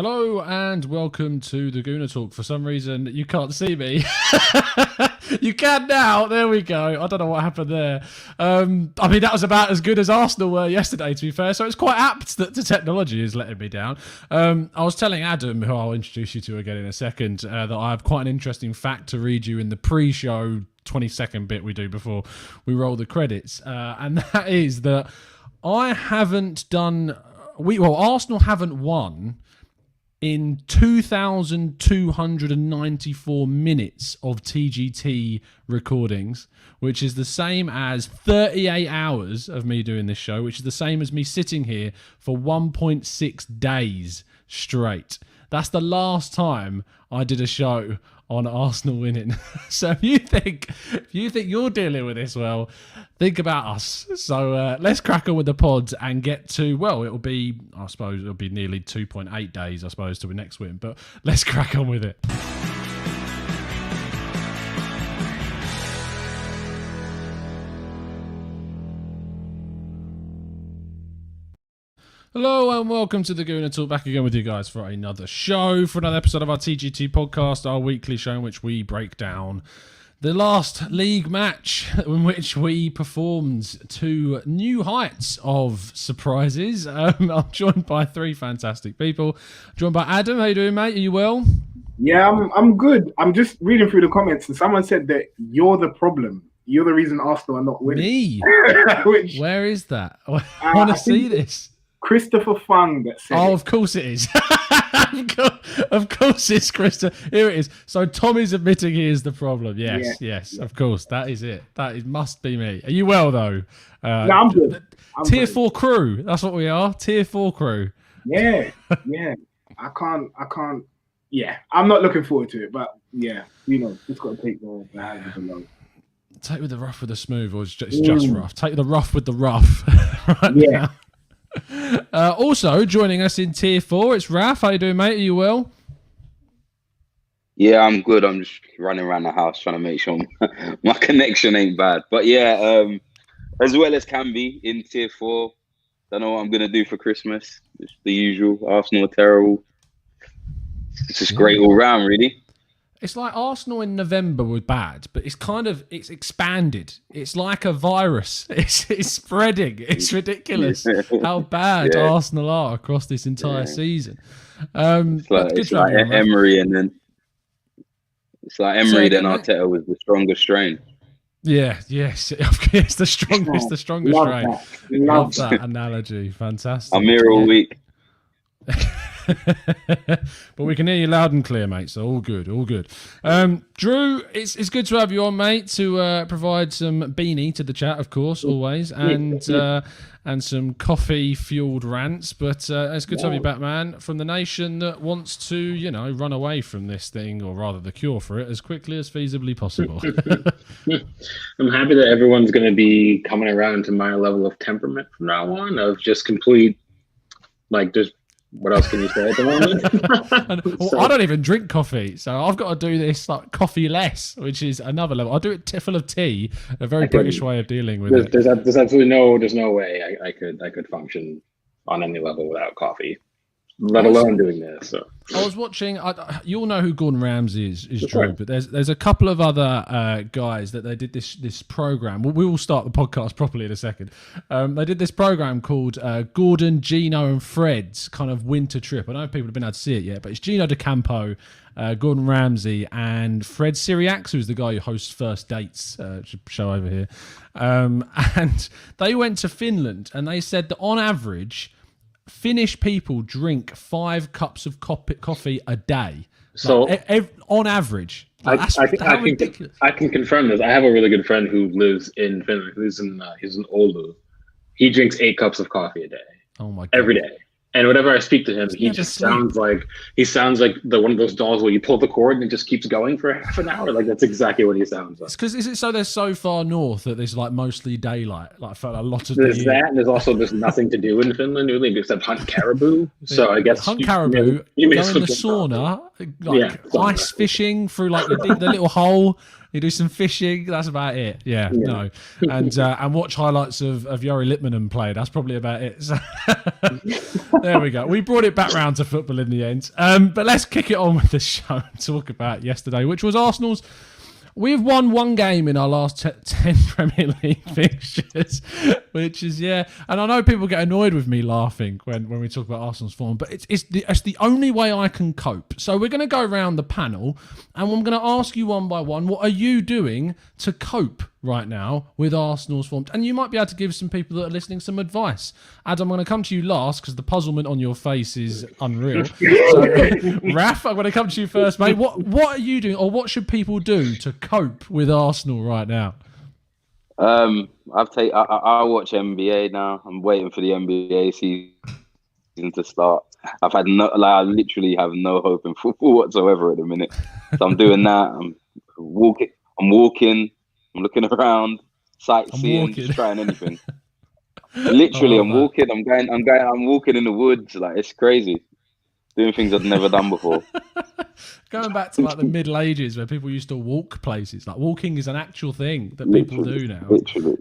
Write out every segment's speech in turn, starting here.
Hello and welcome to the Gooner Talk. For some reason, you can't see me. You can now. There we go. I don't know what happened there. I mean, that was about as good as Arsenal were yesterday, to be fair. So it's quite apt that the technology is letting me down. I was telling Adam, who I'll introduce you to again in a second, that I have quite an interesting fact to read you in the pre-show 20-second bit we do before we roll the credits. And that is that I haven't done... Arsenal haven't won in 2,294 minutes of TGT recordings, which is the same as 38 hours of me doing this show, which is the same as me sitting here for 1.6 days straight. That's the last time I did a show on Arsenal winning. So if you think you're dealing with this well, think about us. So let's crack on with the pods and get to, it'll be nearly 2.8 days, I suppose, till we next win. But let's crack on with it. Hello and welcome to the Gooner Talk, back again with you guys for another show, for another episode of our TGT podcast, our weekly show in which we break down the last league match in which we performed to new heights of surprises. I'm joined by three fantastic people. I'm joined by Adam. How you doing, mate? Are you well? Yeah, I'm good. I'm just reading through the comments and someone said that you're the problem. You're the reason Arsenal are not winning. Me? Where is that? I want to see this. Christopher Fung that said of course it is. Of course it's Christopher. Here it is. So Tommy's admitting he is the problem. Yes, of course. That is it. Must be me. Are you well, though? No, I'm good. Tier 4 crew. That's what we are. Tier 4 crew. Yeah. I can't. Yeah, I'm not looking forward to it, but yeah, just got to take the highs with the lows. Take with the rough with the smooth, or it's just rough. Take the rough with the rough. Now. Also joining us in tier 4, it's Raph. How you doing, mate? Are you well? Yeah, I'm good. I'm just running around the house trying to make sure my connection ain't bad. But yeah, as well as can be in tier 4. Don't know what I'm gonna do for Christmas. Just the usual. Arsenal are terrible. It's just great all round, really. It's like Arsenal in November were bad, but it's expanded. It's like a virus. It's spreading. It's ridiculous how bad Arsenal are across this entire season. It's like Emery, and then Arteta was the strongest strain. Yeah, yes, it's the strongest strain. Love that analogy. Fantastic. I'm here all week. But we can hear you loud and clear, mate, so all good. Drew, it's good to have you on, mate, to provide some beanie to the chat, of course, always, and some coffee fueled rants. But it's good to have you back, man, from the nation that wants to run away from this thing, or rather the cure for it, as quickly as feasibly possible. I'm happy that everyone's going to be coming around to my level of temperament from now on, of just complete, just what else can you say at the moment? I don't even drink coffee, so I've got to do this like coffee less, which is another level. I do it full of tea, a very British way of dealing with it. There's absolutely no way I could function on any level without coffee, let alone doing this. So I was watching. You all know who Gordon Ramsay is Drew, but there's a couple of other guys that they did this program. We will start the podcast properly in a second. They did this program called Gordon, Gino, and Fred's kind of winter trip. I don't know if people have been able to see it yet, but it's Gino De Campo, Gordon Ramsay, and Fred Siriax, who's the guy who hosts First Dates show over here. And they went to Finland, and they said that on average, Finnish people drink 5 cups of coffee a day. So on average. I can confirm this. I have a really good friend who lives in Finland. He's in Oulu. He drinks 8 cups of coffee a day. Oh my God. Every day. And whenever I speak to him, he sounds like the one of those dolls where you pull the cord and it just keeps going for half an hour. Like that's exactly what he sounds like. It's because is it so they're so far north that there's like mostly daylight, like for a lot of there's that, and there's nothing to do in Finland really except hunt caribou. So I guess hunt caribou, go in the sauna, ice fishing through like the little hole You do some fishing. That's about it. Yeah. No. And watch highlights of Yuri Littmanen play. That's probably about it. So there we go. We brought it back round to football in the end. But let's kick it on with the show and talk about yesterday, which was Arsenal's. We've won one game in our last 10 Premier League fixtures, which is, and I know people get annoyed with me laughing when we talk about Arsenal's form, but it's the only way I can cope. So we're going to go around the panel, and I'm going to ask you one by one, what are you doing to cope right now with Arsenal's form? And you might be able to give some people that are listening some advice. Adam, I'm going to come to you last because the puzzlement on your face is unreal. So, Raph, I'm going to come to you first, mate. What are you doing, or what should people do to cope with Arsenal right now? I watch NBA now. I'm waiting for the NBA season to start. I literally have no hope in football whatsoever at the minute. So I'm doing that. I'm walking. I'm looking around, sightseeing, just trying anything. Literally, I'm walking. I'm walking in the woods. Like, it's crazy. Doing things I've never done before. Going back to like the Middle Ages where people used to walk places. Like, walking is an actual thing that people do now.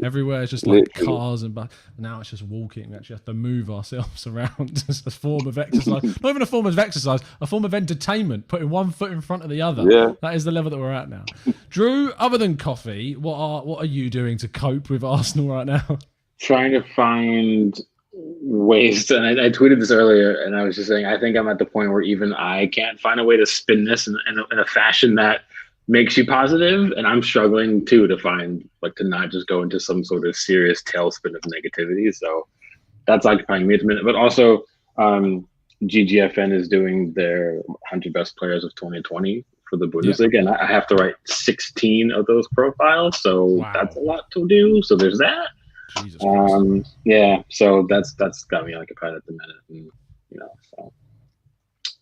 Everywhere is just like cars and now it's just walking. We actually have to move ourselves around. It's a form of exercise. Not even a form of exercise, a form of entertainment, putting one foot in front of the other. Yeah. That is the level that we're at now. Drew, other than coffee, what are you doing to cope with Arsenal right now? Trying to find ways to, and I tweeted this earlier, and I was just saying, I think I'm at the point where even I can't find a way to spin this in a fashion that makes you positive, and I'm struggling too to find, like, to not just go into some sort of serious tailspin of negativity. So that's occupying me at the minute. But also, GGFN is doing their 100 best players of 2020 for the Bundesliga, and I have to write 16 of those profiles, so that's a lot to do. So there's that. Jesus so that's got me occupied at the minute, and so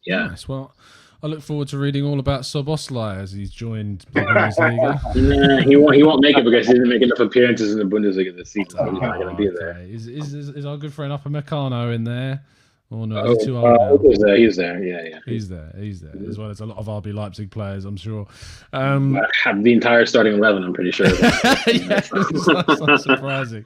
Nice. Well, I look forward to reading all about Szoboszlai as he's joined the Bundesliga. He won't make it because he didn't make enough appearances in the Bundesliga this season. So he's not going to be there. Is our good friend Upamecano in there? Oh no, he's too old now. He's there. Yeah. He's there, as well as a lot of RB Leipzig players, I'm sure. Have the entire starting 11, I'm pretty sure. That's unsurprising.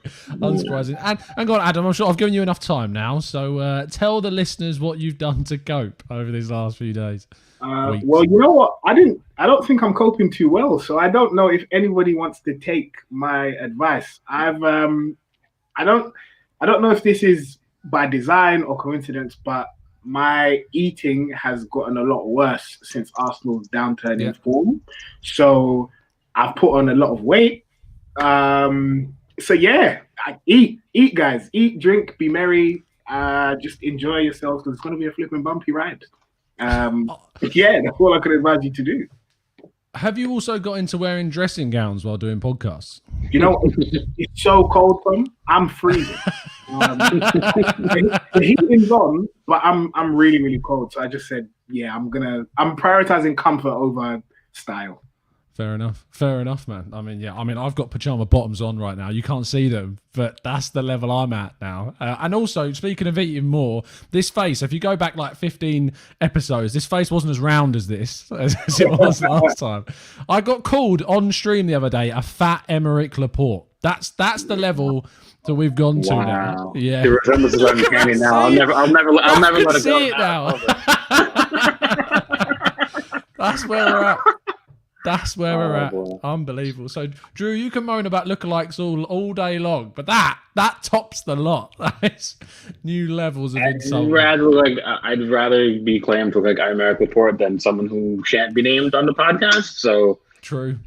And go on, Adam, I'm sure I've given you enough time now, so tell the listeners what you've done to cope over these last few days. Well, you know what? I don't think I'm coping too well, so I don't know if anybody wants to take my advice. I don't know if this is by design or coincidence, but my eating has gotten a lot worse since Arsenal's downturn in form. So I've put on a lot of weight. Eat, guys. Eat, drink, be merry. Just enjoy yourselves because it's going to be a flipping bumpy ride. That's all I could advise you to do. Have you also got into wearing dressing gowns while doing podcasts? You know, it's so cold, Tom. I'm freezing. The heat is on, but I'm really, really cold. So I just said, I'm prioritizing comfort over style. Fair enough, man. I mean, I've got pajama bottoms on right now. You can't see them, but that's the level I'm at now. And also, speaking of eating more, this face, if you go back like 15 episodes, this face wasn't as round as this, as it was last time. I got called on stream the other day a fat Emerick Laporte. That's the level that we've gone to now. Yeah. The resemblance is uncanny now. I'll never let it go. See it now. That's where we're at. That's where we're at. Boy. Unbelievable. So, Drew, you can moan about lookalikes all day long, but that tops the lot. That is new levels of insult. I'd rather be claimed for Emerick Laporte than someone who shan't be named on the podcast. So True.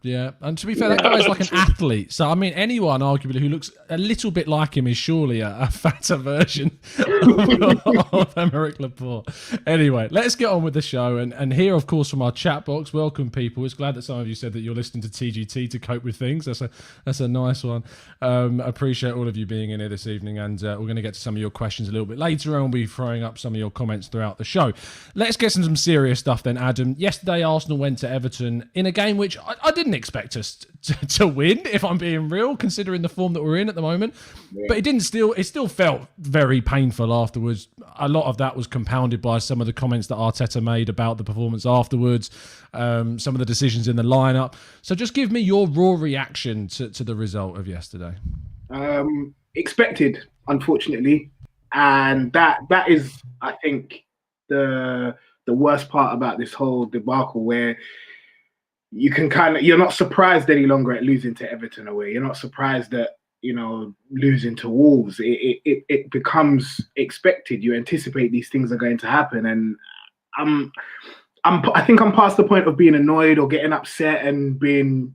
Yeah. And to be fair, that guy is like an athlete. So, I mean, anyone, arguably, who looks a little bit like him is surely a fatter version of Emerick Laporte. Anyway, let's get on with the show. And here, of course, from our chat box, welcome, people. It's glad that some of you said that you're listening to TGT to cope with things. That's a nice one. Appreciate all of you being in here this evening. And we're going to get to some of your questions a little bit later. And we'll be throwing up some of your comments throughout the show. Let's get some serious stuff then, Adam. Yesterday, Arsenal went to Everton in a game which which I didn't expect us to win, if I'm being real, considering the form that we're in at the moment. Yeah. But it still felt very painful afterwards. A lot of that was compounded by some of the comments that Arteta made about the performance afterwards, some of the decisions in the lineup. So just give me your raw reaction to the result of yesterday. Expected, unfortunately. And that is, I think, the worst part about this whole debacle, where you can you're not surprised any longer at losing to Everton away. You're not surprised at, losing to Wolves. It becomes expected. You anticipate these things are going to happen. And I think I'm past the point of being annoyed or getting upset and being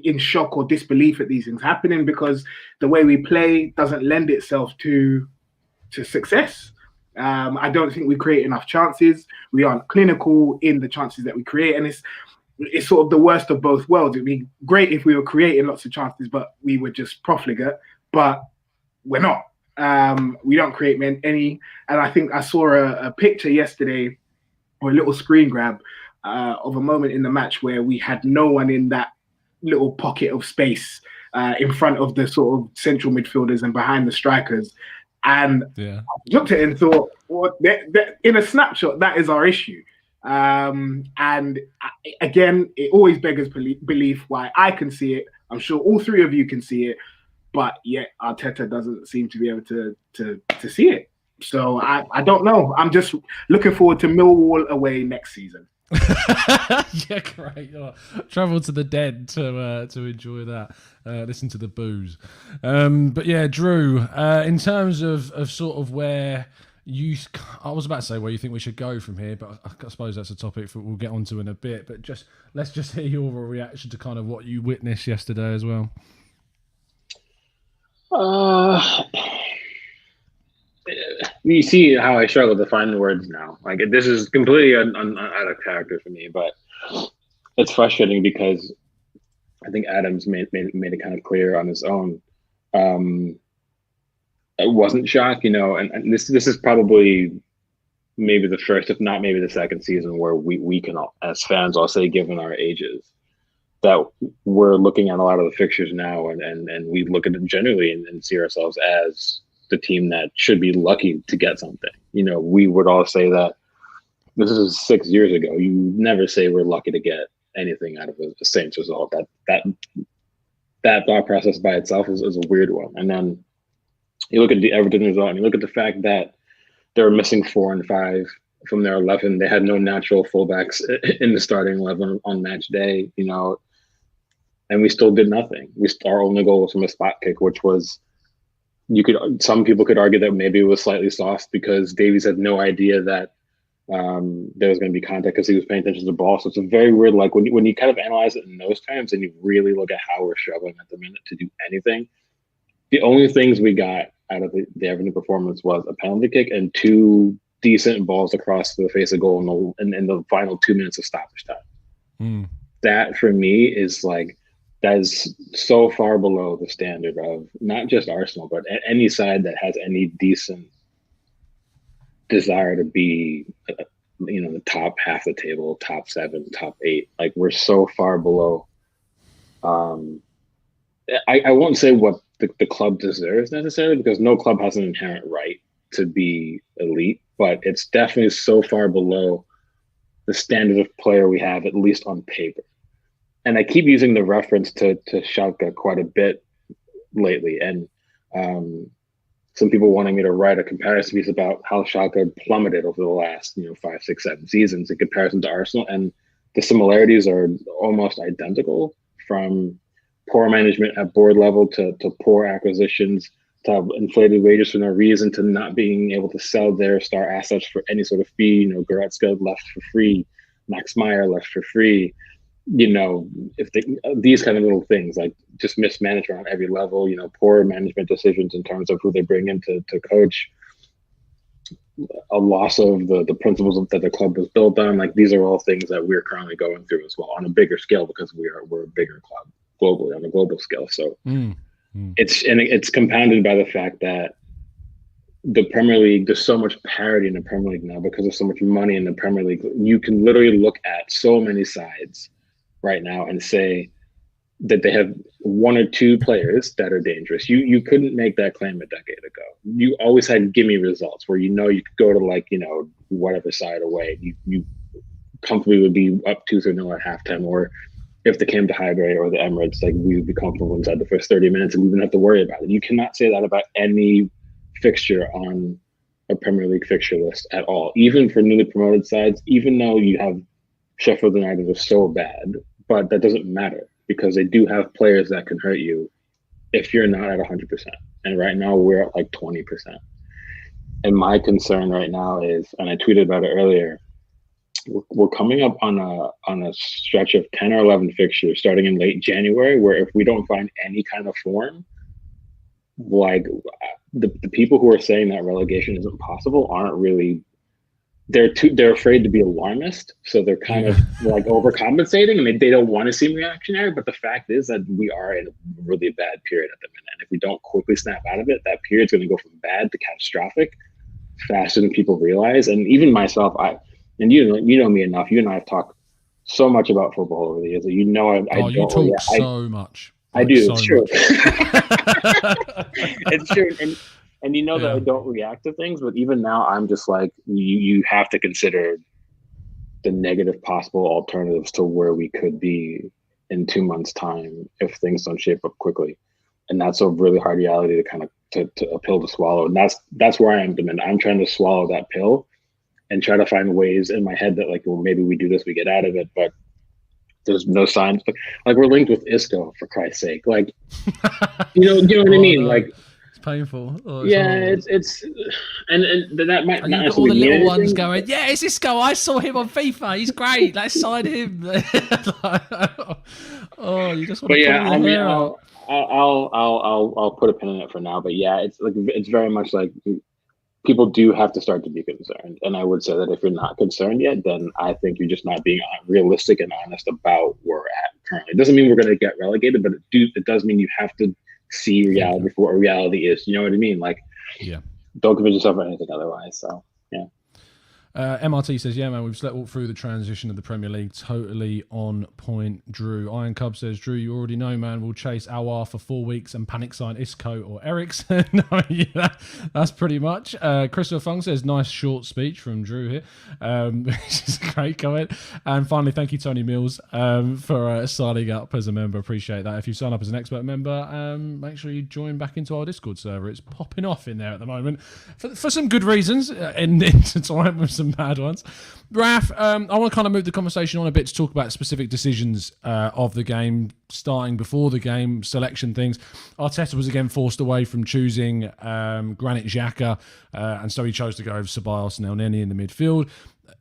in shock or disbelief at these things happening, because the way we play doesn't lend itself to success. I don't think we create enough chances. We aren't clinical in the chances that we create, and it's sort of the worst of both worlds. It'd be great if we were creating lots of chances, but we were just profligate. But we're not. We don't create any. And I think I saw a picture yesterday, or a little screen grab, of a moment in the match where we had no one in that little pocket of space in front of the sort of central midfielders and behind the strikers. And I looked at it and thought, well, in a snapshot, that is our issue. And again, it always beggars belief why I can see it. I'm sure all three of you can see it, but yet Arteta doesn't seem to be able to see it. So I don't know. I'm just looking forward to Millwall away next season. Yeah, great. Oh, travel to the dead to enjoy that. Listen to the booze. But yeah, Drew, in terms of sort of where I was about to say where you think we should go from here, but I suppose that's a topic we'll get onto in a bit. But let's just hear your reaction to kind of what you witnessed yesterday as well. You see how I struggle to find the words now. Like, this is completely out of character for me, but it's frustrating because I think Adams made it kind of clear on his own. It wasn't shock, and this is probably maybe the first, if not maybe the second season where we can, as fans, I'll say, given our ages, that we're looking at a lot of the fixtures now and we look at it generally and see ourselves as the team that should be lucky to get something. We would all say that. This is 6 years ago. You never say we're lucky to get anything out of a Saints result. That thought process by itself is a weird one. And then you look at the Everton result and you look at the fact that they were missing 4 and 5 from their 11. They had no natural fullbacks in the starting 11 on match day, and we still did nothing. Our only goal was from a spot kick, which was, some people could argue that maybe it was slightly soft because Davies had no idea that there was going to be contact because he was paying attention to the ball. So it's a very weird, like when you kind of analyze it in those terms and you really look at how we're struggling at the minute to do anything, the only things we got out of the Everton performance was a penalty kick and 2 decent balls across the face of goal in the final 2 minutes of stoppage time. That for me is like, that is so far below the standard of not just Arsenal, but any side that has any decent desire to be, the top half of the table, top 7, top 8. Like, we're so far below. I won't say what the club deserves necessarily, because no club has an inherent right to be elite, but it's definitely so far below the standard of player we have, at least on paper. And I keep using the reference to Schalke quite a bit lately. And some people wanting me to write a comparison piece about how Schalke plummeted over the last 5, 6, 7 seasons in comparison to Arsenal. And the similarities are almost identical, from poor management at board level to poor acquisitions, to have inflated wages for no reason, to not being able to sell their star assets for any sort of fee. Goretzka left for free, Max Meyer left for free. If these kind of little things, like just mismanagement on every level, poor management decisions in terms of who they bring in to coach, a loss of the principles that the club was built on. Like, these are all things that we're currently going through as well on a bigger scale, because we're a bigger club globally on a global scale. So it's compounded by the fact that the Premier League, there's so much parity in the Premier League now because there's so much money in the Premier League. You can literally look at so many sides right now and say that they have one or two players that are dangerous. You couldn't make that claim a decade ago. You always had gimme results where you could go to whatever side away. You comfortably would be up 2-0 at halftime, or if they came to Highbury or the Emirates, like we would be comfortable inside the first 30 minutes and we wouldn't have to worry about it. You cannot say that about any fixture on a Premier League fixture list at all, even for newly promoted sides, even though you have Sheffield United is so bad, but that doesn't matter because they do have players that can hurt you if you're not at 100%. And right now we're at like 20%. And my concern right now is, and I tweeted about it earlier, we're coming up on a stretch of 10 or 11 fixtures starting in late January, where if we don't find any kind of form, like the people who are saying that relegation isn't possible aren't really, they're afraid to be alarmist, so they're kind of like overcompensating, and they don't want to seem reactionary. But the fact is that we are in a really bad period at the minute, and if we don't quickly snap out of it, that period's going to go from bad to catastrophic faster than people realize. And even myself, and you know me enough. You and I have talked so much about football over the years that you talk so much. I do. So it's true. much. It's true. And that I don't react to things, but even now I'm just like, you have to consider the negative possible alternatives to where we could be in 2 months' time if things don't shape up quickly. And that's a really hard reality to a pill to swallow. And that's where I am, Demanda. I'm trying to swallow that pill and try to find ways in my head that like, well, maybe we do this, we get out of it, but there's no signs. Like we're linked with Isco, for Christ's sake. Like, you know what I mean? No. Like, it's painful. It's and that might and not you've got all the little ones anything. going, yeah, it's Isco. I saw him on FIFA. He's great. Let's sign him. Oh, you just want to pull your hair out. I'll put a pin in it for now. But yeah, it's very much like people do have to start to be concerned. And I would say that if you're not concerned yet, then I think you're just not being realistic and honest about where we're at currently. It doesn't mean we're going to get relegated, but it does mean you have to see reality for what reality is. You know what I mean? Like, don't convince yourself of anything otherwise. So, yeah. MRT says, yeah, man, we've slept walk through the transition of the Premier League. Totally on point, Drew. Iron Cub says, Drew, you already know, man, we'll chase Awar for 4 weeks and panic sign Isco or Ericsson. That's pretty much. Christopher Fung says, nice short speech from Drew here, which is a great comment. And finally, thank you, Tony Mills, for signing up as a member. Appreciate that. If you sign up as an expert member, make sure you join back into our Discord server. It's popping off in there at the moment for some good reasons, intertwined with some bad ones. Raph, I want to kind of move the conversation on a bit to talk about specific decisions of the game, starting before the game, selection things. Arteta was again forced away from choosing Granit Xhaka, and so he chose to go over Ceballos and El Neni in the midfield.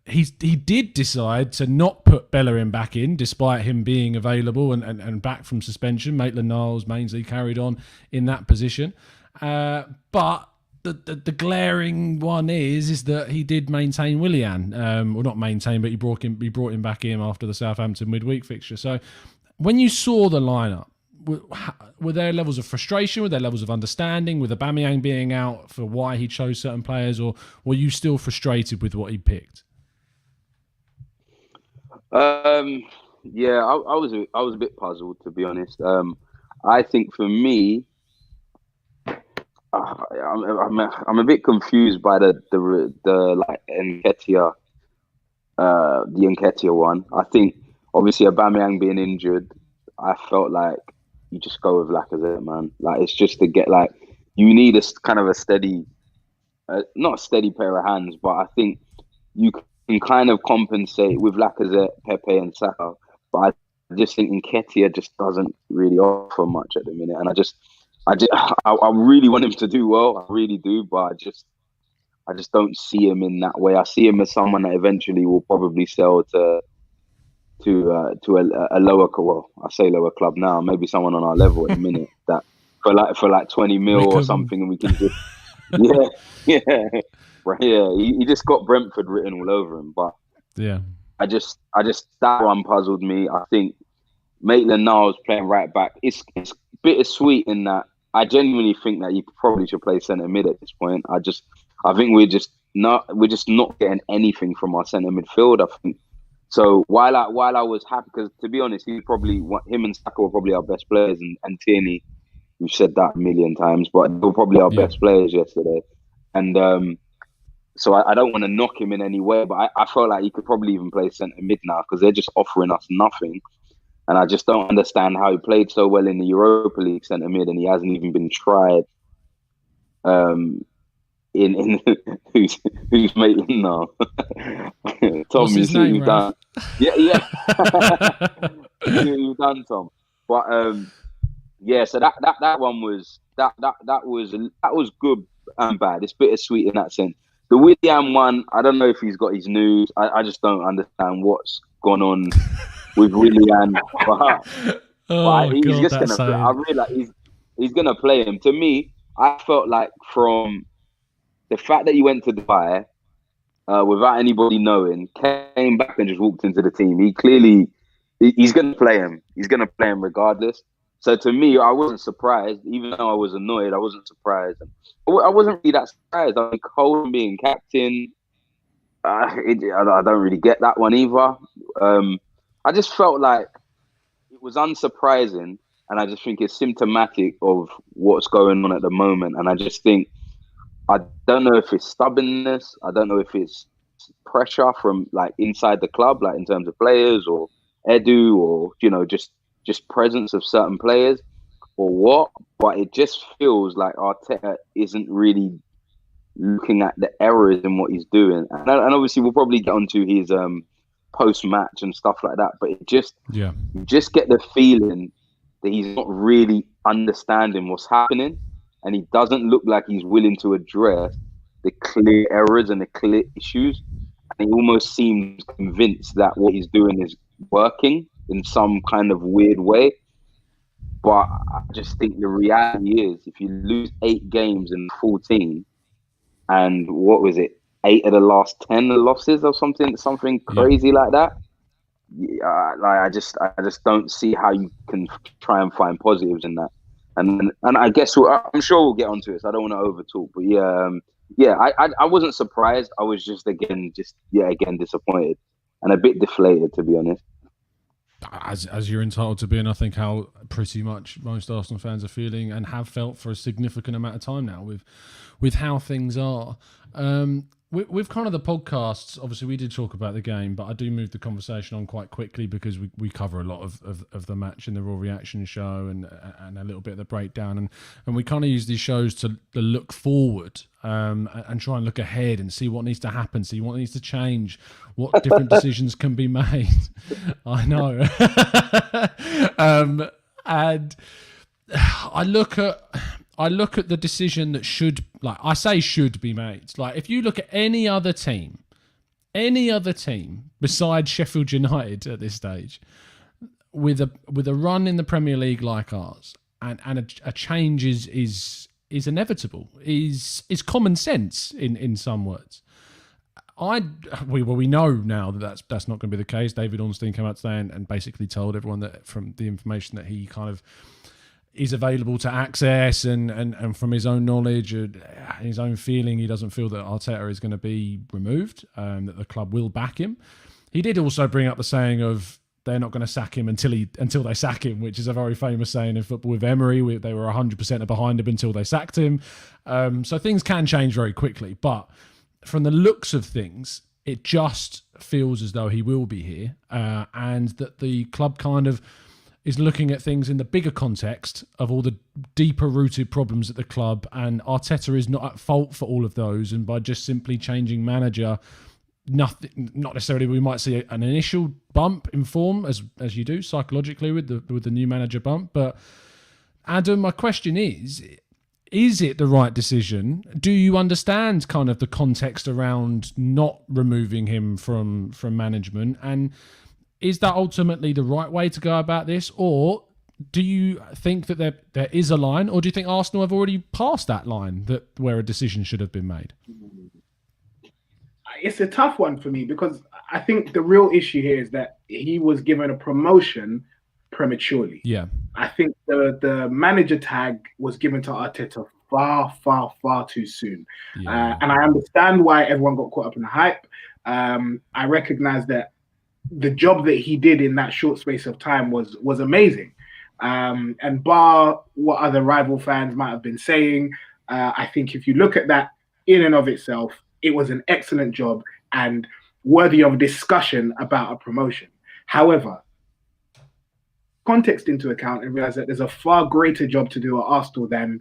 He did decide to not put Bellerin back in, despite him being available and back from suspension. Maitland-Niles, Mainsley carried on in that position. But the glaring one is that he did maintain Willian. Well, not maintain, but he brought him back in after the Southampton midweek fixture. So when you saw the lineup, were there levels of frustration? Were there levels of understanding with Aubameyang being out for why he chose certain players, or were you still frustrated with what he picked? Yeah, I was a bit puzzled, to be honest. I think for me, I'm a bit confused by the like Nketiah, the Nketiah one. I think obviously Aubameyang being injured, I felt like you just go with Lacazette, man. Like it's just to get like you need a kind of a steady, not a steady pair of hands, but I think you can kind of compensate with Lacazette, Pepe, and Saka. But I just think Nketiah just doesn't really offer much at the minute, and I really want him to do well. I really do, but I just don't see him in that way. I see him as someone that eventually will probably sell to a lower, well, I say lower club now, maybe someone on our level at the minute that for like 20 mil or something, and we can just he just got Brentford written all over him. But yeah, I just that one puzzled me. I think Maitland-Niles playing right back. It's bittersweet in that I genuinely think that you probably should play centre mid at this point. I think we're just not getting anything from our centre midfield. I think So while I was happy, because to be honest, him and Saka were probably our best players, and Tierney, we've said that a million times, but they were probably our best players yesterday. And so I don't want to knock him in any way, but I felt like he could probably even play centre mid now because they're just offering us nothing. And I just don't understand how he played so well in the Europa League centre mid, and he hasn't even been tried. In who's mate no Tom, what's his name, Raph? Yeah you've done, Tom. But so that one was that was good and bad. It's bittersweet in that sense. The Willian one, I don't know if he's got his news. I just don't understand what's gone on with Willian. But he's just gonna play. I realize he's gonna play him. To me, I felt like from the fact that he went to Dubai without anybody knowing, came back and just walked into the team. He's going to play him. He's going to play him regardless. So to me, I wasn't surprised. Even though I was annoyed, I wasn't surprised. I wasn't really that surprised. I mean, Cole being captain, I don't really get that one either. I just felt like it was unsurprising, and I just think it's symptomatic of what's going on at the moment. And I just think, I don't know if it's stubbornness. I don't know if it's pressure from like inside the club, like in terms of players or Edu, or just presence of certain players or what. But it just feels like Arteta isn't really looking at the errors in what he's doing. And obviously we'll probably get onto his post-match and stuff like that. But you just get the feeling that he's not really understanding what's happening. And he doesn't look like he's willing to address the clear errors and the clear issues. And he almost seems convinced that what he's doing is working in some kind of weird way. But I just think the reality is, if you lose 8 games in 14, and what was it, 8 of the last 10 losses or something crazy like that. I just don't see how you can try and find positives in that. And I guess I'm sure we'll get onto it, so I don't want to overtalk. But I wasn't surprised. I was just again disappointed and a bit deflated, to be honest. As you're entitled to be, and I think how pretty much most Arsenal fans are feeling and have felt for a significant amount of time now with how things are. With kind of the podcasts, obviously we did talk about the game, but I do move the conversation on quite quickly because we cover a lot of the match in the Raw Reaction show and a little bit of the breakdown, and we kind of use these shows to look forward and try and look ahead and see what needs to happen, see what needs to change, what different decisions can be made. I know. And I look at the decision that should be made. Like, if you look at any other team besides Sheffield United at this stage, with a run in the Premier League like ours, and a change is inevitable, is common sense in some words. We know now that that's not going to be the case. David Ornstein came out today and basically told everyone that from the information that he kind of is available to access and from his own knowledge and his own feeling, he doesn't feel that Arteta is going to be removed, that the club will back him. He did also bring up the saying of they're not going to sack him until they sack him, which is a very famous saying in football with Emery. They were 100% behind him until they sacked him. So things can change very quickly. But from the looks of things, it just feels as though he will be here, and that the club kind of is looking at things in the bigger context of all the deeper rooted problems at the club, and Arteta is not at fault for all of those. And by just simply changing manager, not necessarily we might see an initial bump in form as you do psychologically with the new manager bump. But Adam, my question is it the right decision? Do you understand kind of the context around not removing him from management? And is that ultimately the right way to go about this? Or do you think that there is a line, or do you think Arsenal have already passed that line where a decision should have been made? It's a tough one for me, because I think the real issue here is that he was given a promotion prematurely. Yeah. I think the manager tag was given to Arteta far too soon. Yeah. And I understand why everyone got caught up in the hype. I recognize that the job that he did in that short space of time was amazing. And bar what other rival fans might have been saying, I think if you look at that in and of itself, it was an excellent job and worthy of discussion about a promotion. However, context into account and realize that there's a far greater job to do at Arsenal than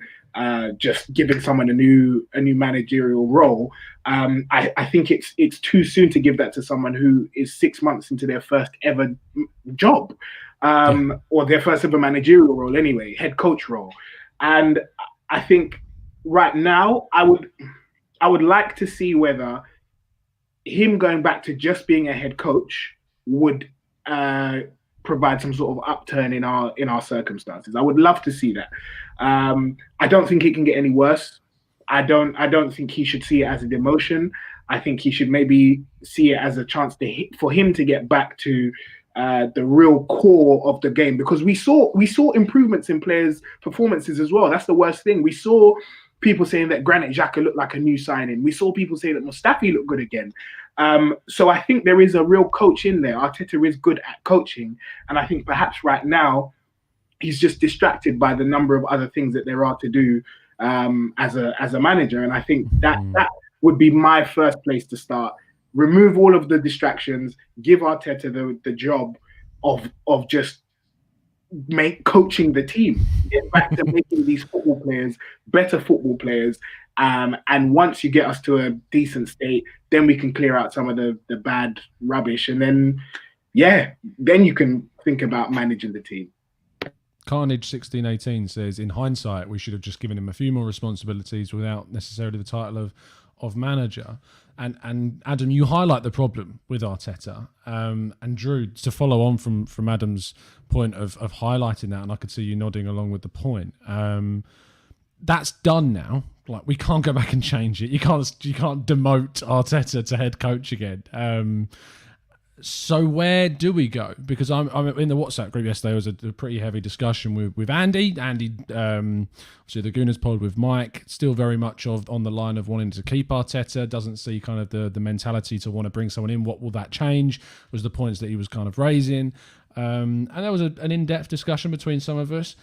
just giving someone a new managerial role. I think it's too soon to give that to someone who is 6 months into their first ever job, or their first ever managerial role anyway, head coach role. And I think right now I would like to see whether him going back to just being a head coach would provide some sort of upturn in our circumstances. I would love to see that. I don't think it can get any worse. I don't think he should see it as a demotion. I think he should maybe see it as a chance for him to get back to the real core of the game, because we saw improvements in players' performances as well. That's the worst thing. We saw people saying that Granit Xhaka looked like a new signing. We saw people say that Mustafi looked good again. So I think there is a real coach in there. Arteta is good at coaching, and I think perhaps right now he's just distracted by the number of other things that there are to do as a manager. And I think that would be my first place to start. Remove all of the distractions. Give Arteta the job of just coaching the team. Get back to making these football players better football players. And once you get us to a decent state, then we can clear out some of the bad rubbish. And then you can think about managing the team. Carnage 1618 says, in hindsight, we should have just given him a few more responsibilities without necessarily the title of manager. And Adam, you highlight the problem with Arteta. And Drew, to follow on from Adam's point of highlighting that, and I could see you nodding along with the point. That's done now. Like, we can't go back and change it. You can't demote Arteta to head coach again. So where do we go? Because I'm in the WhatsApp group yesterday. There was a pretty heavy discussion with Andy. Andy, obviously the Gooners pod with Mike, still very much on the line of wanting to keep Arteta. Doesn't see kind of the mentality to want to bring someone in. What will that change? Was the points that he was kind of raising. And there was an in-depth discussion between some of us.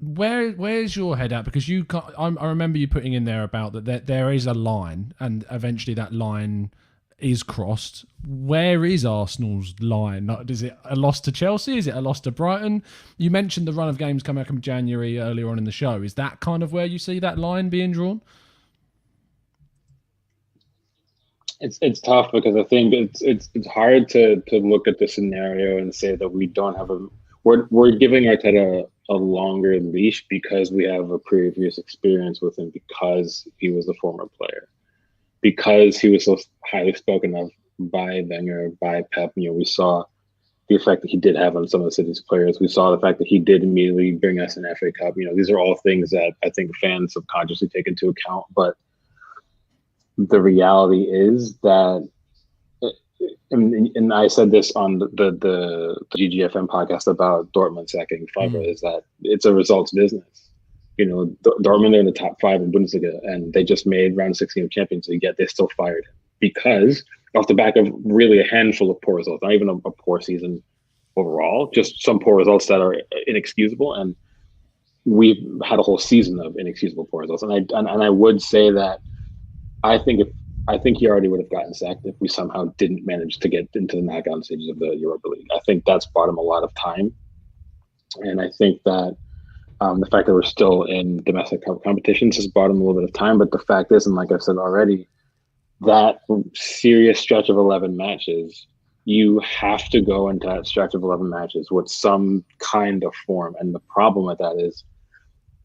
Where's your head at? Because I remember you putting in there about that there is a line, and eventually that line is crossed. Where is Arsenal's line? Is it a loss to Chelsea? Is it a loss to Brighton? You mentioned the run of games coming up in January earlier on in the show. Is that kind of where you see that line being drawn? It's tough, because I think it's hard to look at the scenario and say that we don't have we're giving Arteta a longer leash because we have a previous experience with him, because he was a former player, because he was so highly spoken of by Wenger, by Pep. We saw the effect that he did have on some of the City's players. We saw the fact that he did immediately bring us an FA Cup. These are all things that I think fans subconsciously take into account. But the reality is that, and I said this on the GGFM podcast about Dortmund sacking Favre, is that it's a results business. Dortmund are in the top 5 in Bundesliga, and they just made round 16 of Champions League, yet they still fired him because off the back of really a handful of poor results, not even a poor season overall, just some poor results that are inexcusable. And we've had a whole season of inexcusable poor results. And I would say that I think he already would have gotten sacked if we somehow didn't manage to get into the knockout stages of the Europa League. I think that's bought him a lot of time. And I think that the fact that we're still in domestic competitions has bought him a little bit of time. But the fact is, and like I've said already, that serious stretch of 11 matches, you have to go into that stretch of 11 matches with some kind of form. And the problem with that is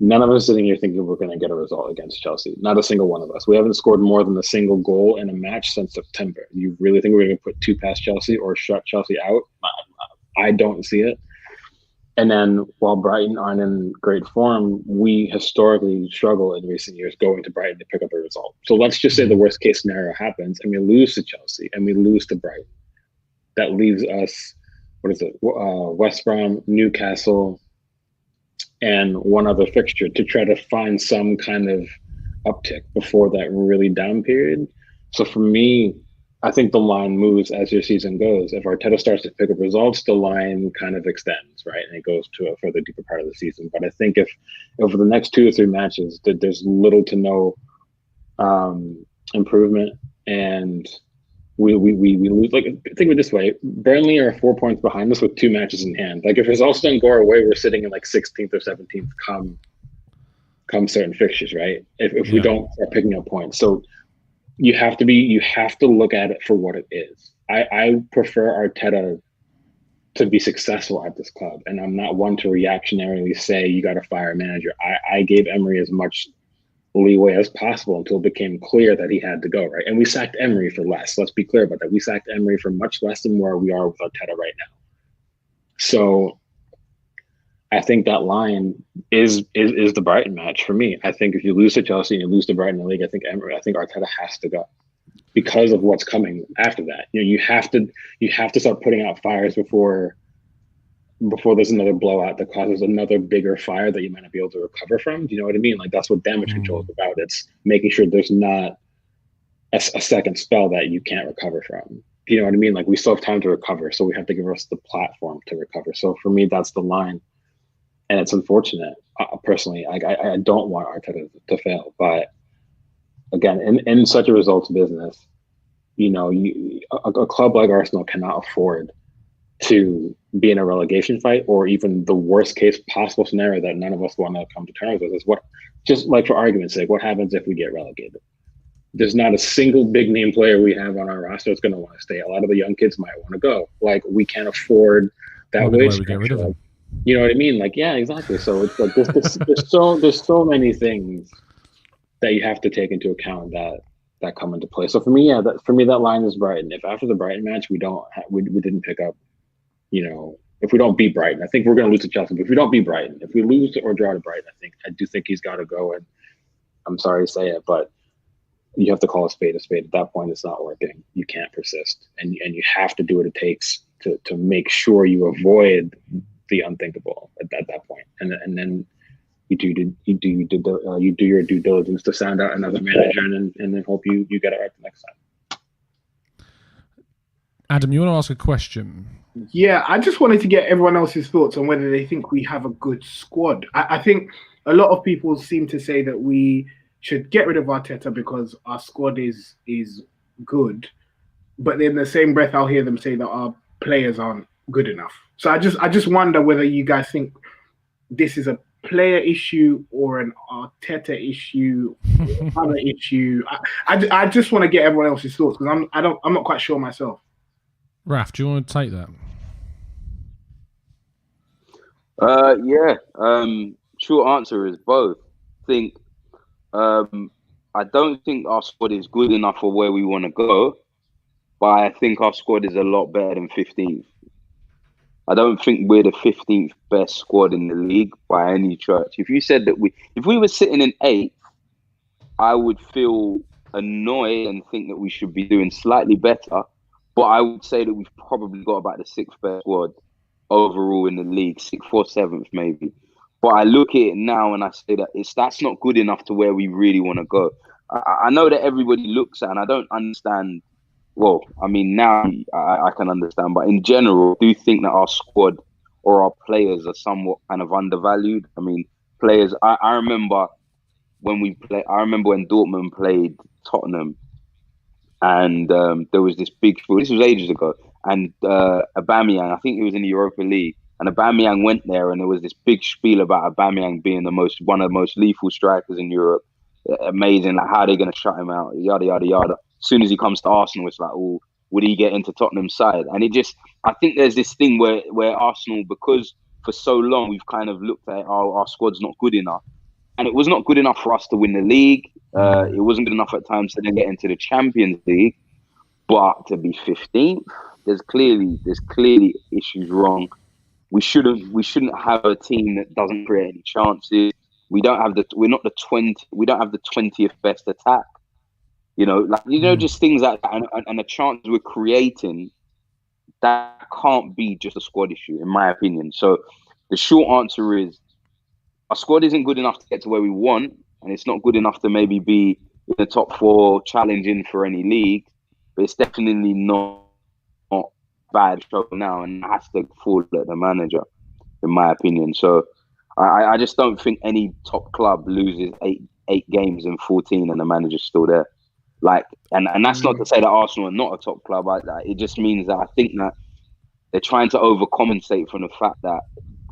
none of us sitting here thinking we're going to get a result against Chelsea. Not a single one of us. We haven't scored more than a single goal in a match since September. You really think we're going to put 2 past Chelsea or shut Chelsea out? I don't see it. And then while Brighton aren't in great form, we historically struggle in recent years going to Brighton to pick up a result. So let's just say the worst case scenario happens and we lose to Chelsea and we lose to Brighton. That leaves us, West Brom, Newcastle, and one other fixture to try to find some kind of uptick before that really down period. So for me, I think the line moves as your season goes. If Arteta starts to pick up results, the line kind of extends, right? And it goes to a further deeper part of the season. But I think if over the next 2 or 3 matches, that there's little to no improvement, and we lose. Like, think of it this way: Burnley are 4 points behind us with 2 matches in hand. Like, if results don't go our way, we're sitting in like 16th or 17th come certain fixtures, right? If we don't start picking up points, so. You have to look at it for what it is. I prefer Arteta to be successful at this club, and I'm not one to reactionarily say you got to fire a manager. I gave Emery as much leeway as possible until it became clear that he had to go, right? And we sacked Emery for less. Let's be clear about that. We sacked Emery for much less than where we are with Arteta right now. So I think that line is the Brighton match for me. I think if you lose to Chelsea and you lose to Brighton in the league, I think Arteta has to go because of what's coming after that. You have to start putting out fires before there's another blowout that causes another bigger fire that you might not be able to recover from. Do you know what I mean? Like, that's what damage control is about. It's making sure there's not a second spell that you can't recover from. Do you know what I mean? Like, we still have time to recover, so we have to give us the platform to recover. So for me, that's the line. And it's unfortunate, personally. I don't want Arteta to fail, but again, in such a results business, a club like Arsenal cannot afford to be in a relegation fight, or even the worst case possible scenario that none of us want to come to terms with is just like, for argument's sake, what happens if we get relegated? There's not a single big name player we have on our roster that's going to want to stay. A lot of the young kids might want to go. Like, we can't afford that wage structure. You know what I mean? Like, yeah, exactly. So it's like there's so many things that you have to take into account that come into play. So for me, that line is Brighton. If after the Brighton match we didn't pick up, if we don't beat Brighton, I think we're going to lose to Chelsea. But if we don't beat Brighton, if we lose or draw to Brighton, I do think he's got to go. And I'm sorry to say it, but you have to call a spade a spade. At that point, it's not working. You can't persist, and you have to do what it takes to make sure you avoid the unthinkable at that point, and then you do your due diligence to sound out another manager, and then hope you get it right the next time. Adam, you want to ask a question? Yeah, I just wanted to get everyone else's thoughts on whether they think we have a good squad. I think a lot of people seem to say that we should get rid of Arteta because our squad is good, but in the same breath, I'll hear them say that our players aren't good enough. So I just wonder whether you guys think this is a player issue or an Arteta issue, or other issue. I just want to get everyone else's thoughts because I'm not quite sure myself. Raph, do you want to take that? Short answer is both. I don't think our squad is good enough for where we want to go, but I think our squad is a lot better than 15th. I don't think we're the 15th best squad in the league by any stretch. If you said that if we were sitting in 8th, I would feel annoyed and think that we should be doing slightly better. But I would say that we've probably got about the 6th best squad overall in the league, 6th or 7th maybe. But I look at it now and I say that that's not good enough to where we really want to go. I know that everybody looks at, and I don't understand. Well, I mean, now I can understand, but in general, I do think that our squad or our players are somewhat kind of undervalued. I mean, players. I remember when Dortmund played Tottenham, and there was this big. This was ages ago, and Aubameyang. I think it was in the Europa League, and Aubameyang went there, and there was this big spiel about Aubameyang being one of the most lethal strikers in Europe. Amazing, like how are they going to shut him out? Yada yada yada. As soon as he comes to Arsenal, it's like, oh, would he get into Tottenham's side? And I think there's this thing where Arsenal, because for so long we've kind of looked at our squad's not good enough, and it was not good enough for us to win the league. It wasn't good enough at times to then get into the Champions League, but to be 15th, there's clearly issues wrong. We shouldn't have a team that doesn't create any chances. We don't have the 20th best attack. Just things like that, and the chances we're creating, that can't be just a squad issue, in my opinion. So the short answer is our squad isn't good enough to get to where we want, and it's not good enough to maybe be in the top 4 challenging for any league. but it's definitely not bad show now, and has to fall at the manager, in my opinion. So I just don't think any top club loses eight games in 14 and the manager's still there. Like, and that's not to say that Arsenal are not a top club. It just means that I think that they're trying to overcompensate from the fact that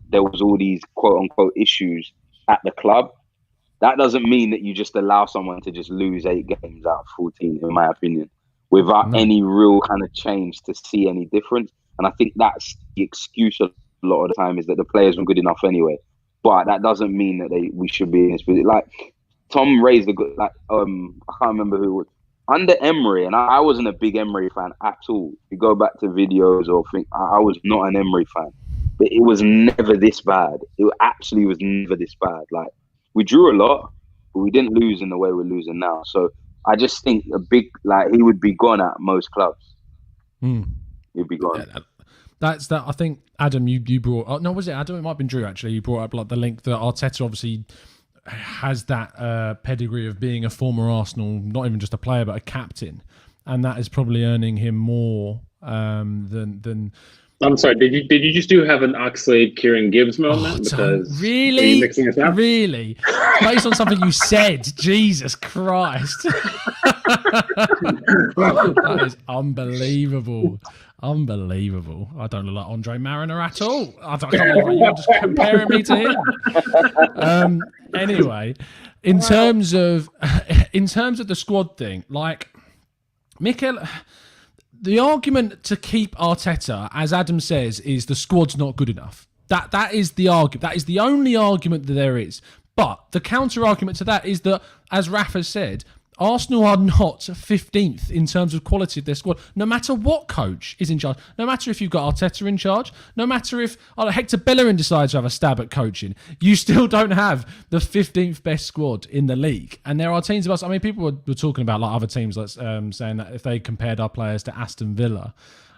there was all these quote unquote issues at the club. That doesn't mean that you just allow someone to just lose 8 games out of 14, in my opinion, without any real kind of change to see any difference. And I think that's the excuse a lot of the time, is that the players were good enough anyway. But that doesn't mean that we should be in this position. Like, Tom raised a good, I can't remember who it was. Under Emery, and I wasn't a big Emery fan at all. If you go back to videos or think, I was not an Emery fan. But it was never this bad. It actually was never this bad. Like, we drew a lot, but we didn't lose in the way we're losing now. So I just think he would be gone at most clubs. He'd be gone. Yeah, that's that. I think, Adam, you brought. No, was it Adam? It might have been Drew, actually. You brought up like the link that Arteta obviously has that pedigree of being a former Arsenal, not even just a player, but a captain. And that is probably earning him more than I'm sorry. Did you just have an Oxlade Kieran Gibbs moment? Because really, are you mixing us up? Really, based on something you said. Jesus Christ, that is unbelievable. Unbelievable. I don't look like Andre Mariner at all. I can't believe you're just comparing me to him. Anyway, in terms of the squad thing, like Mikel. The argument to keep Arteta, as Adam says, is the squad's not good enough. That is the argument. That is the only argument that there is. But the counter argument to that is that, as Raph has said, Arsenal are not 15th in terms of quality of their squad, no matter what coach is in charge. No matter if you've got Arteta in charge, no matter if Hector Bellerin decides to have a stab at coaching, you still don't have the 15th best squad in the league. And there are teams of us, I mean, people were talking about like other teams, like saying that if they compared our players to Aston Villa,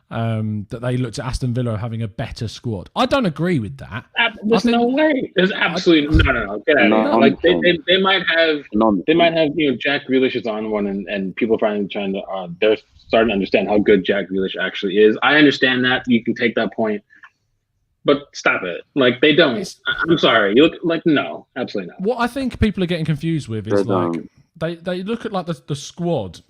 that they looked at Aston Villa having a better squad. I don't agree with that. There's no way. There's absolutely no. Get out of here. Like they might have Jack Grealish is on one, and people are trying to they're starting to understand how good Jack Grealish actually is. I understand that you can take that point, but stop it. Like they don't. I'm sorry. You look like no, absolutely not. What I think people are getting confused with is they look at like the squad.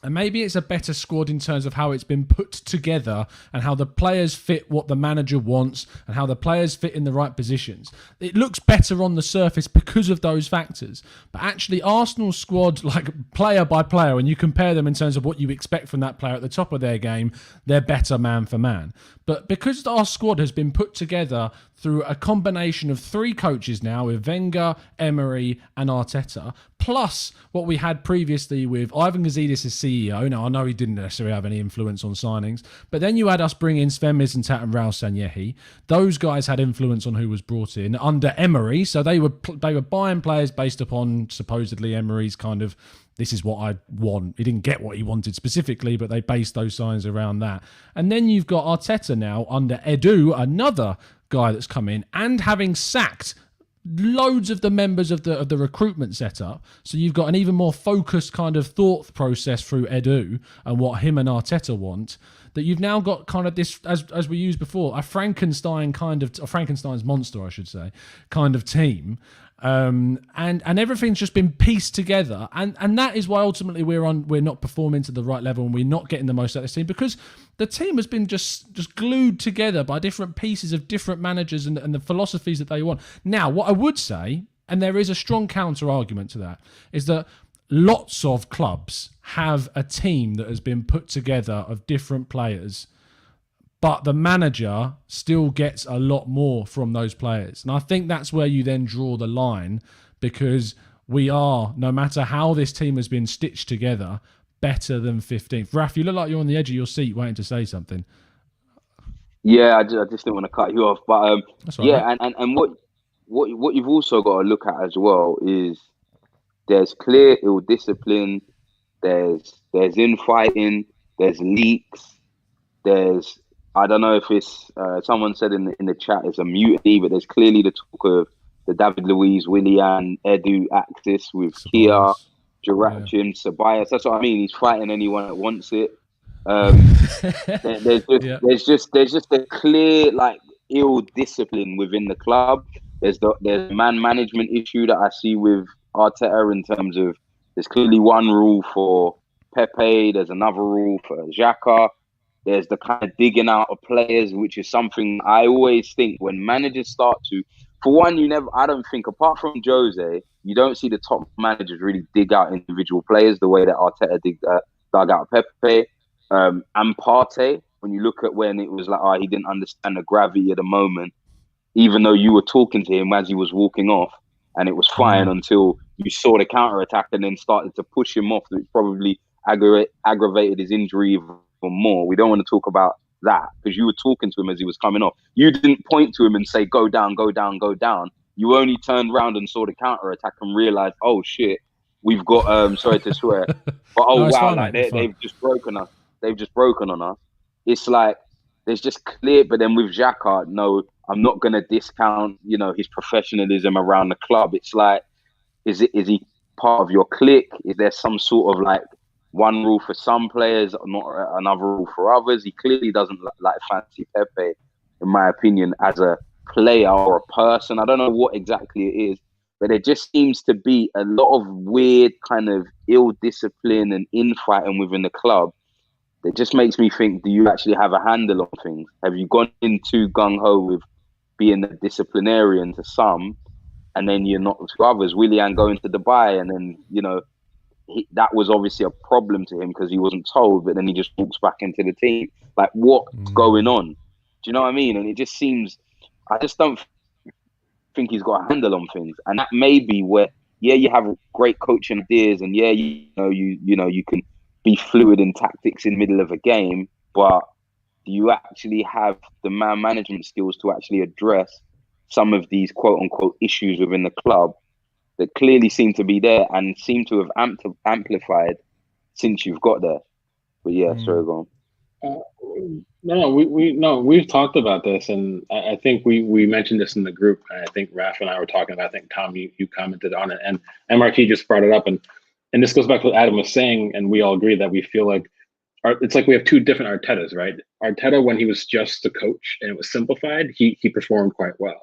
And maybe it's a better squad in terms of how it's been put together and how the players fit what the manager wants and how the players fit in the right positions. It looks better on the surface because of those factors. But actually, Arsenal's squad, like player by player, when you compare them in terms of what you expect from that player at the top of their game, they're better man for man. But because our squad has been put together through a combination of 3 coaches now with Wenger, Emery and Arteta, plus what we had previously with Ivan Gazidis as CEO. Now, I know he didn't necessarily have any influence on signings, but then you had us bring in Sven Mislintat and Raul Sanyehi. Those guys had influence on who was brought in under Emery, so they were buying players based upon supposedly Emery's kind of, this is what I want. He didn't get what he wanted specifically, but they based those signs around that. And then you've got Arteta now under Edu, another guy that's come in, and having sacked loads of the members of the recruitment setup. So you've got an even more focused kind of thought process through Edu and what him and Arteta want, that you've now got kind of this, as we used before, a Frankenstein's monster, I should say, kind of team. And everything's just been pieced together, and that is why ultimately we're not performing to the right level and we're not getting the most out of this team, because the team has been just glued together by different pieces of different managers and the philosophies that they want. Now, what I would say, and there is a strong counter argument to that, is that lots of clubs have a team that has been put together of different players, but the manager still gets a lot more from those players. And I think that's where you then draw the line, because we are, no matter how this team has been stitched together, better than 15th. Raph, you look like you're on the edge of your seat waiting to say something. Yeah, I just didn't want to cut you off. But right. and what you've also got to look at as well is there's clear ill discipline, there's infighting, there's leaks, there's, I don't know if it's, someone said in the chat it's a mutiny, but there's clearly the talk of the David Luiz, Willian, Edu axis with Kia, Jurachin, Ceballos. That's what I mean. He's fighting anyone that wants it. There's just a clear like ill discipline within the club. There's man management issue that I see with Arteta in terms of there's clearly one rule for Pepe, there's another rule for Xhaka. There's the kind of digging out of players, which is something I always think when managers start to, for one, I don't think apart from Jose, you don't see the top managers really dig out individual players the way that Arteta dug out Pepe. And Partey, when you look at when it was like, he didn't understand the gravity of the moment, even though you were talking to him as he was walking off, and it was fine until you saw the counter attack and then started to push him off, which probably aggravated his injury even more. We don't want to talk about that because you were talking to him as he was coming off. You didn't point to him and say, go down, go down, go down. You only turned around and saw the counter attack and realized, oh shit, we've got, sorry to swear, but wow, fine, like they've just broken us. They've just broken on us. It's like, there's just clear, but then with Xhaka, no, I'm not going to discount, his professionalism around the club. It's like, is he part of your clique? Is there some sort of like one rule for some players, not another rule for others? He clearly doesn't like fancy Pepe, in my opinion, as a player or a person. I don't know what exactly it is, but there just seems to be a lot of weird kind of ill discipline and infighting within the club. It just makes me think, do you actually have a handle on things? Have you gone in too gung-ho with being a disciplinarian to some, and then you're not to others? Willian going to Dubai, and then, that was obviously a problem to him because he wasn't told, but then he just walks back into the team. Like, what's going on? Do you know what I mean? And it just seems, I just don't think he's got a handle on things. And that may be where, you have great coaching ideas, and you can be fluid in tactics in the middle of a game, but do you actually have the man management skills to actually address some of these quote unquote issues within the club that clearly seem to be there and seem to have amplified since you've got there? But sorry, go on. We've talked about this, and I think we mentioned this in the group. And I think Raph and I were talking about. I think Tom, you commented on it, and MRT just brought it up, and this goes back to what Adam was saying, and we all agree that we feel like it's like we have two different Artetas, right? Arteta, when he was just the coach and it was simplified, he performed quite well.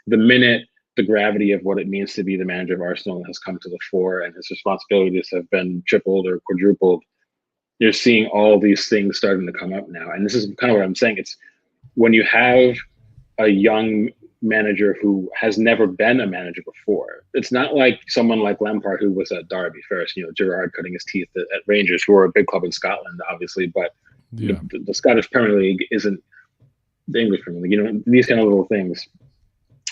The minute the gravity of what it means to be the manager of Arsenal has come to the fore and his responsibilities have been tripled or quadrupled, you're seeing all these things starting to come up now. And this is kind of what I'm saying. It's when you have a young manager who has never been a manager before. It's not like someone like Lampard, who was at Derby first, Gerrard cutting his teeth at Rangers, who are a big club in Scotland, obviously, but the Scottish Premier League isn't the English Premier League. These kind of little things.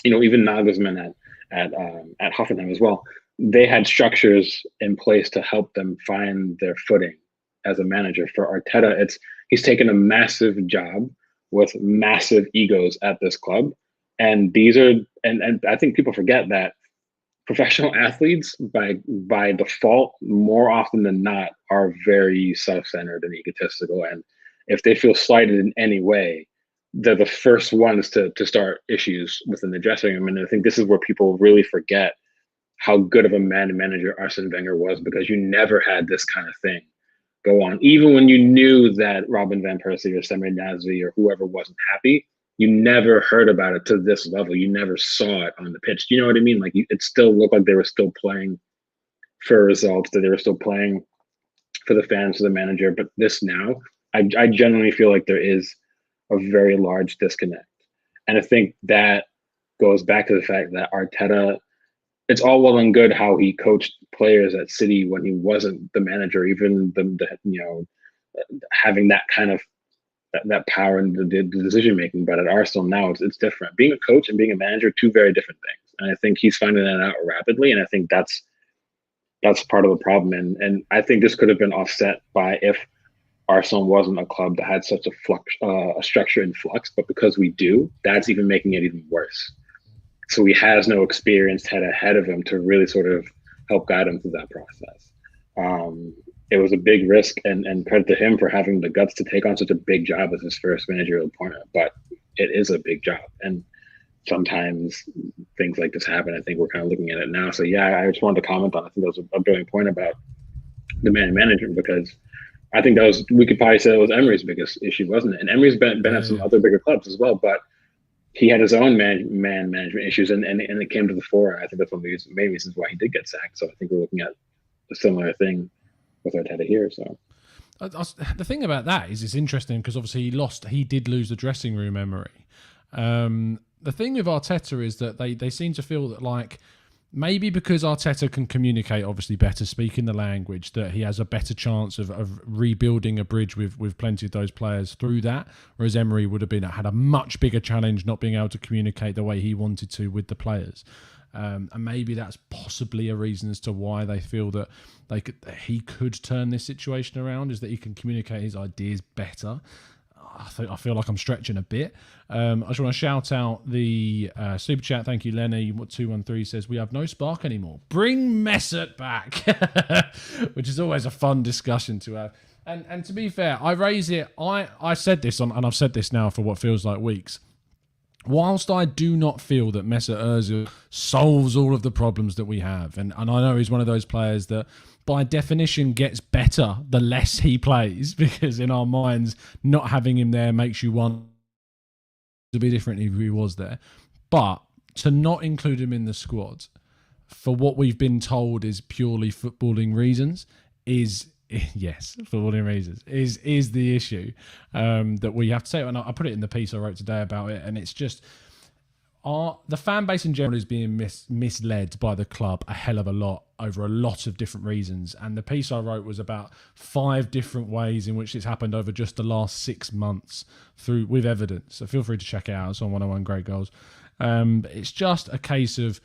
Even Nagelsmann at Hoffenheim as well. They had structures in place to help them find their footing as a manager. For Arteta, he's taken a massive job with massive egos at this club. And these are, and I think people forget that professional athletes by default, more often than not, are very self-centered and egotistical. And if they feel slighted in any way, they're the first ones to start issues within the dressing room. And I think this is where people really forget how good of a manager Arsene Wenger was, because you never had this kind of thing go on. Even when you knew that Robin van Persie or Samir Nasri or whoever wasn't happy, you never heard about it to this level. You never saw it on the pitch. Do you know what I mean? Like, it still looked like they were still playing for results, that they were still playing for the fans, for the manager. But this now, I genuinely feel like there is a very large disconnect. And I think that goes back to the fact that Arteta, it's all well and good how he coached players at City when he wasn't the manager, even having that kind of that power in the decision making. But at Arsenal now, it's different. Being a coach and being a manager, two very different things. And I think he's finding that out rapidly. And I think that's part of the problem. And I think this could have been offset by if Arsenal wasn't a club that had such a structure in flux. But because we do, that's even making it even worse. So he has no experienced head ahead of him to really sort of help guide him through that process. It was a big risk, and credit to him for having the guts to take on such a big job as his first managerial appointment. But it is a big job. And sometimes things like this happen. I think we're kind of looking at it now. So yeah, I just wanted to comment on. I think that was a brilliant point about the man management, because I think we could probably say that was Emery's biggest issue, wasn't it? And Emery's been at some other bigger clubs as well, but he had his own man management issues, and it came to the fore. I think that's one of the main reasons why he did get sacked. So I think we're looking at a similar thing with Arteta here. So the thing about that is it's interesting because obviously he did lose the dressing room Emery. The thing with Arteta is that they seem to feel that, like, maybe because Arteta can communicate obviously better, speaking the language, that he has a better chance of rebuilding a bridge with plenty of those players through that, whereas Emery would have had a much bigger challenge not being able to communicate the way he wanted to with the players. And maybe that's possibly a reason as to why they feel that he could turn this situation around, is that he can communicate his ideas better. I feel like I'm stretching a bit. I just want to shout out the super chat. Thank you, Lenny. 213 says, we have no spark anymore. Bring Mesut back, which is always a fun discussion to have. And to be fair, I raise it. I said this and I've said this now for what feels like weeks. Whilst I do not feel that Mesut Ozil solves all of the problems that we have, and I know he's one of those players that by definition gets better the less he plays, because in our minds, not having him there makes you want to be different if he was there. But to not include him in the squad for what we've been told is purely footballing reasons is the issue that we have to say. And I put it in the piece I wrote today about it, and it's just the fan base in general is being misled by the club a hell of a lot over a lot of different reasons. And the piece I wrote was about 5 different ways in which it's happened over just the last 6 months with evidence. So feel free to check it out. It's on 101 Great Goals. It's just a case of,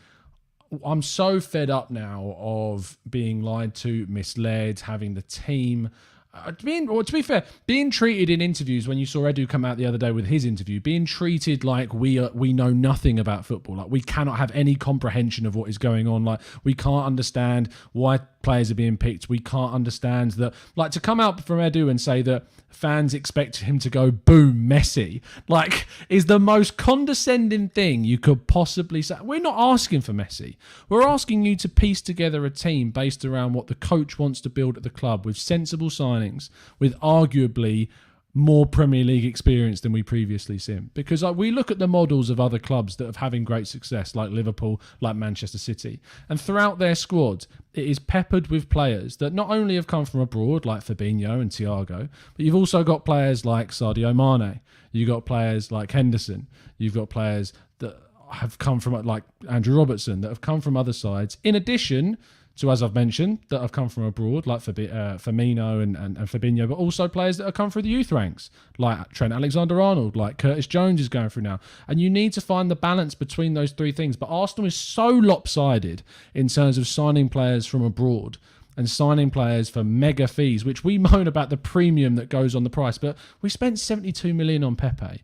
I'm so fed up now of being lied to, misled, having the team. To be fair, being treated in interviews, when you saw Edu come out the other day with his interview, being treated like we know nothing about football, like we cannot have any comprehension of what is going on, like we can't understand why players are being picked, we can't understand that, like, to come out from Edu and say that fans expect him to go boom Messi, like, is the most condescending thing you could possibly say. We're not asking for Messi. We're asking you to piece together a team based around what the coach wants to build at the club, with sensible signings, with arguably more Premier League experience than we previously seen. Because we look at the models of other clubs that are having great success, like Liverpool, like Manchester City, and throughout their squad, it is peppered with players that not only have come from abroad, like Fabinho and Thiago, but you've also got players like Sadio Mane, you've got players like Henderson, you've got players that have come from, like Andrew Robertson, that have come from other sides, in addition to, as I've mentioned, that have come from abroad, like Firmino and Fabinho, but also players that have come through the youth ranks, like Trent Alexander-Arnold, like Curtis Jones is going through now. And you need to find the balance between those 3 things. But Arsenal is so lopsided in terms of signing players from abroad and signing players for mega fees, which we moan about the premium that goes on the price. But we spent 72 million on Pepe.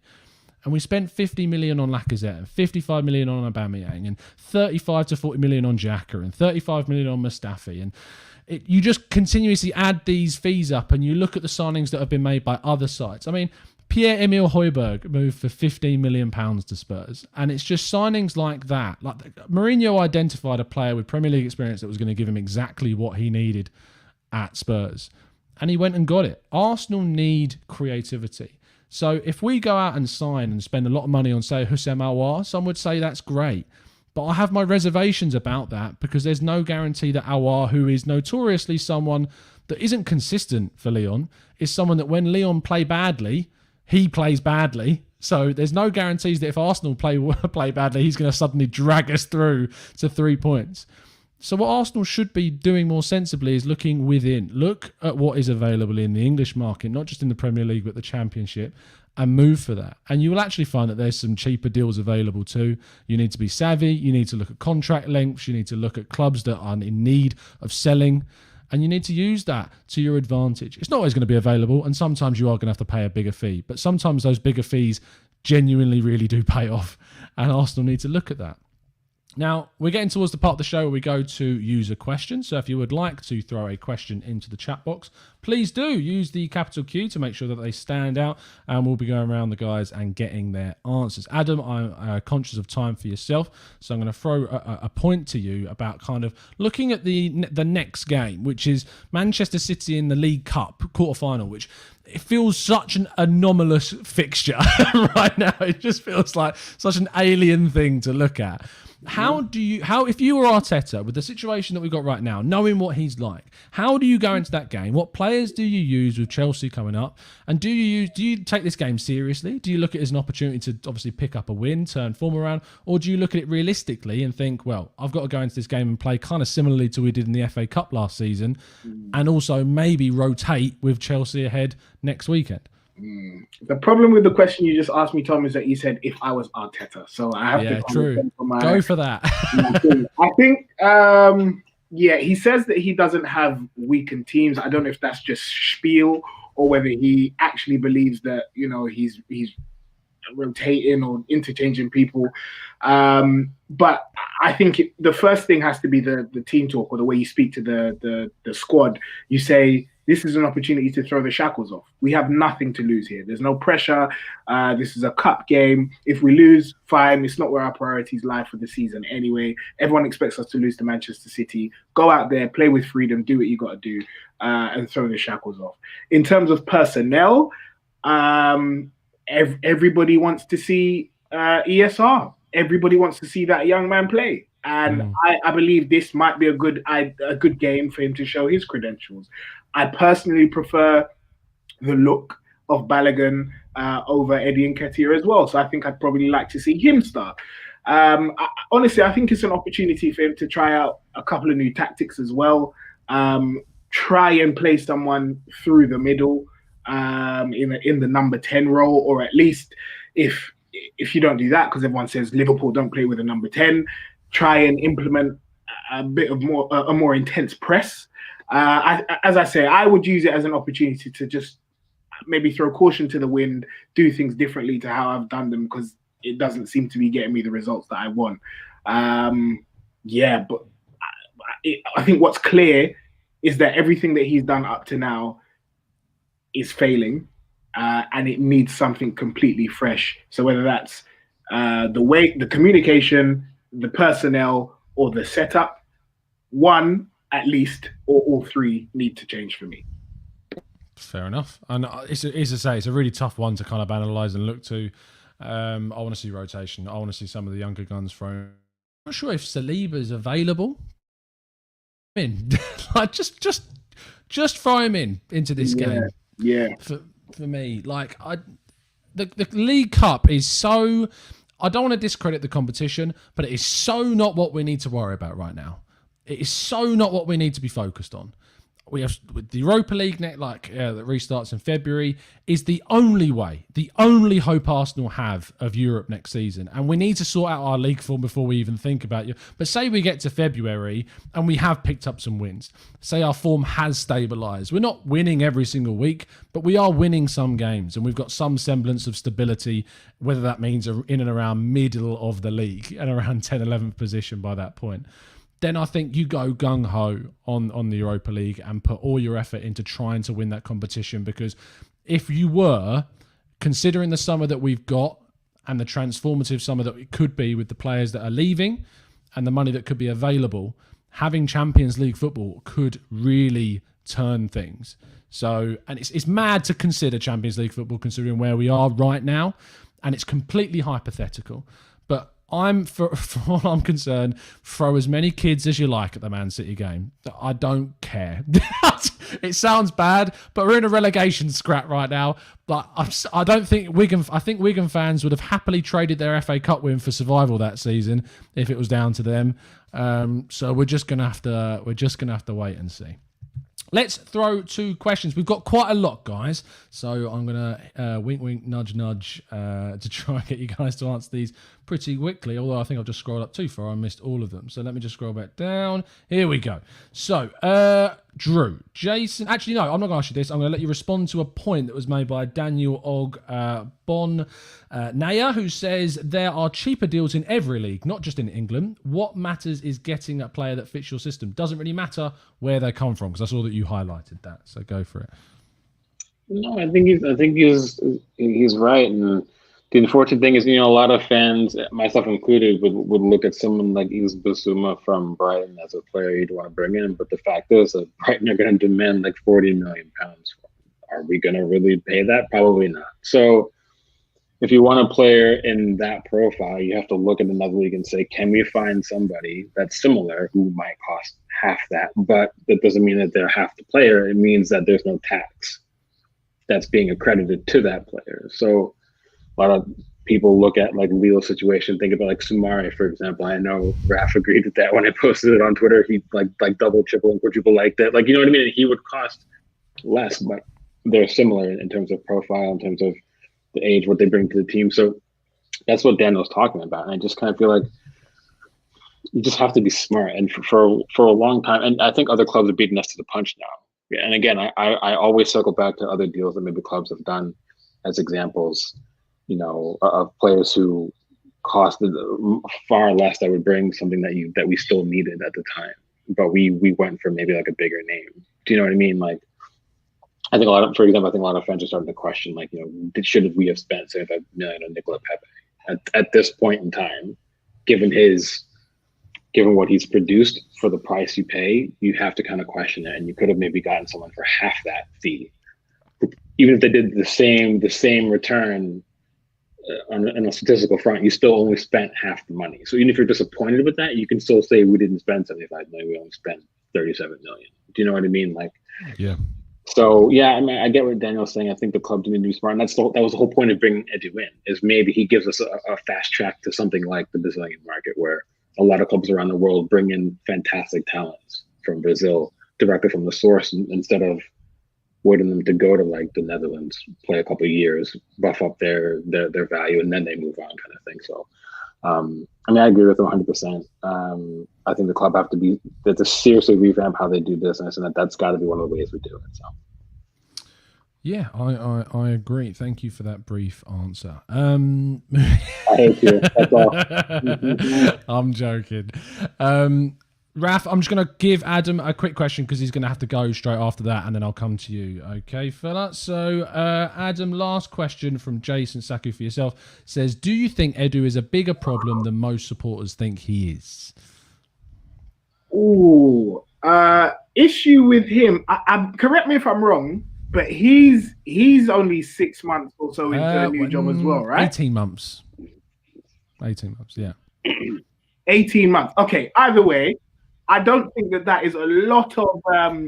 And we spent 50 million on Lacazette and 55 million on Aubameyang and 35 to 40 million on Xhaka and 35 million on Mustafi. And you just continuously add these fees up, and you look at the signings that have been made by other sides. I mean, Pierre-Emile Højbjerg moved for £15 million to Spurs. And it's just signings like that. Like, Mourinho identified a player with Premier League experience that was going to give him exactly what he needed at Spurs. And he went and got it. Arsenal need creativity. So if we go out and sign and spend a lot of money on, say, Houssem Aouar, some would say that's great. But I have my reservations about that, because there's no guarantee that Aouar, who is notoriously someone that isn't consistent for Lyon, is someone that when Lyon play badly, he plays badly. So there's no guarantees that if Arsenal play badly, he's going to suddenly drag us through to 3 points. So what Arsenal should be doing more sensibly is looking within. Look at what is available in the English market, not just in the Premier League, but the Championship, and move for that. And you will actually find that there's some cheaper deals available too. You need to be savvy. You need to look at contract lengths. You need to look at clubs that are in need of selling. And you need to use that to your advantage. It's not always going to be available, and sometimes you are going to have to pay a bigger fee. But sometimes those bigger fees genuinely really do pay off, and Arsenal need to look at that. Now, we're getting towards the part of the show where we go to user questions. So if you would like to throw a question into the chat box, please do use the capital Q to make sure that they stand out, and we'll be going around the guys and getting their answers. Adam, I'm conscious of time for yourself, so I'm going to throw a point to you about kind of looking at the next game, which is Manchester City in the League Cup quarterfinal, which it feels such an anomalous fixture right now. It just feels like such an alien thing to look at. If you were Arteta with the situation that we've got right now, knowing what he's like, how do you go into that game? What players do you use with Chelsea coming up? And do you take this game seriously? Do you look at it as an opportunity to obviously pick up a win, turn form around? Or do you look at it realistically and think, well, I've got to go into this game and play kind of similarly to we did in the FA Cup last season, and also maybe rotate with Chelsea ahead next weekend? The problem with the question you just asked me, Tom, is that you said if I was Arteta. So I have to true. Go for that. I think, he says that he doesn't have weakened teams. I don't know if that's just spiel or whether he actually believes that, he's rotating or interchanging people. But I think the first thing has to be the team talk, or the way you speak to the squad. You say, this is an opportunity to throw the shackles off. We have nothing to lose here. There's no pressure. This is a cup game. If we lose, fine. It's not where our priorities lie for the season anyway. Everyone expects us to lose to Manchester City. Go out there, play with freedom, do what you got to do, and throw the shackles off. In terms of personnel, everybody wants to see ESR. Everybody wants to see that young man play. And I believe this might be a good game for him to show his credentials. I personally prefer the look of Balogun over Eddie Nketiah as well. So I think I'd probably like to see him start. Honestly, I think it's an opportunity for him to try out a couple of new tactics as well. Try and play someone through the middle in the number 10 role, or at least if you don't do that, because everyone says Liverpool don't play with a number 10, try and implement a more intense press. As I say, I would use it as an opportunity to just maybe throw caution to the wind, do things differently to how I've done them, because it doesn't seem to be getting me the results that I want. But I think what's clear is that everything that he's done up to now is failing, and it needs something completely fresh. So whether that's the communication, the personnel, or the setup, one at least, or all three need to change for me. Fair enough. And it's a really tough one to kind of analyse and look to. I want to see rotation. I want to see some of the younger guns thrown. I'm not sure if Saliba's available. Like just throw him into this game. Yeah. For me, the League Cup is so. I don't want to discredit the competition, but it is so not what we need to worry about right now. It is so not what we need to be focused on. We have with the Europa League that restarts in February is the only hope Arsenal have of Europe next season, and we need to sort out our league form before we even think about you. But say we get to February and we have picked up some wins. Say our form has stabilised. We're not winning every single week, but we are winning some games, and we've got some semblance of stability. Whether that means in and around middle of the league and around 10th, 11th position by that point. Then I think you go gung-ho on the Europa League and put all your effort into trying to win that competition, because if you were, considering the summer that we've got and the transformative summer that it could be with the players that are leaving and the money that could be available, having Champions League football could really turn things. So, and it's mad to consider Champions League football considering where we are right now, and it's completely hypothetical. But for all I'm concerned, throw as many kids as you like at the Man City game. I don't care. It sounds bad, but we're in a relegation scrap right now. But I don't think Wigan. I think Wigan fans would have happily traded their FA Cup win for survival that season if it was down to them. So we're just gonna have to wait and see. Let's throw 2 questions. We've got quite a lot, guys. So I'm going to wink, wink, nudge, nudge to try and get you guys to answer these pretty quickly. Although I think I've just scrolled up too far. I missed all of them. So let me just scroll back down. Here we go. So, Drew, Jason. Actually, no, I'm not going to ask you this. I'm going to let you respond to a point that was made by Daniel Og Bon Naya, who says there are cheaper deals in every league, not just in England. What matters is getting a player that fits your system. Doesn't really matter where they come from, because I saw that you highlighted that. So go for it. No, I think he's right. And the unfortunate thing is, a lot of fans, myself included, would look at someone like Yves Bissouma from Brighton as a player you'd want to bring in. But the fact is that Brighton are going to demand like £40 million for him. Are we going to really pay that? Probably not. So if you want a player in that profile, you have to look at another league and say, can we find somebody that's similar who might cost half that? But that doesn't mean that they're half the player. It means that there's no tax that's being accredited to that player. So a lot of people look at like Lille's situation, think about like Sumare, for example. I know Raph agreed with that when I posted it on Twitter. He like double, triple, and quadruple like that. Like, you know what I mean? He would cost less, but they're similar in terms of profile, in terms of the age, what they bring to the team. So that's what Daniel's talking about. And I just kind of feel like you just have to be smart. And for a long time, and I think other clubs are beating us to the punch now. Yeah, and again, I always circle back to other deals that maybe clubs have done as examples, of players who costed far less that would bring something that we still needed at the time, but we went for maybe like a bigger name. Do you know what I mean? Like, I think a lot of fans are starting to question, like, should we have spent $75 million on Nicola Pepe at this point in time, given what he's produced for the price you pay? You have to kind of question it, and you could have maybe gotten someone for half that fee, even if they did the same return on a statistical front. You still only spent half the money. So even if you're disappointed with that, you can still say we didn't spend $75 million, we only spent $37 million. Do you know what I mean? Like, yeah. So yeah, I mean, I get what Daniel's saying. I think the club didn't do smart, and that was the whole point of bringing Edu in, is maybe he gives us a fast track to something like the Brazilian market, where a lot of clubs around the world bring in fantastic talents from Brazil directly from the source, instead of waiting them to go to like the Netherlands, play a couple of years, buff up their value, and then they move on, kind of thing. So, I mean, I agree with him 100%. I think the club have to seriously revamp how they do business, and that's got to be one of the ways we do it. So. Yeah, I agree. Thank you for that brief answer. I hate you. That's all. I'm joking. Raph, I'm just going to give Adam a quick question because he's going to have to go straight after that, and then I'll come to you. Okay, fella? So, Adam, last question from Jason Saku for yourself. Says, do you think Edu is a bigger problem than most supporters think he is? Ooh, issue with him. Correct me if I'm wrong, but he's only 6 months or so into a new job as well, right? 18 months. 18 months, yeah. 18 months. Okay, either way, I don't think that is a lot of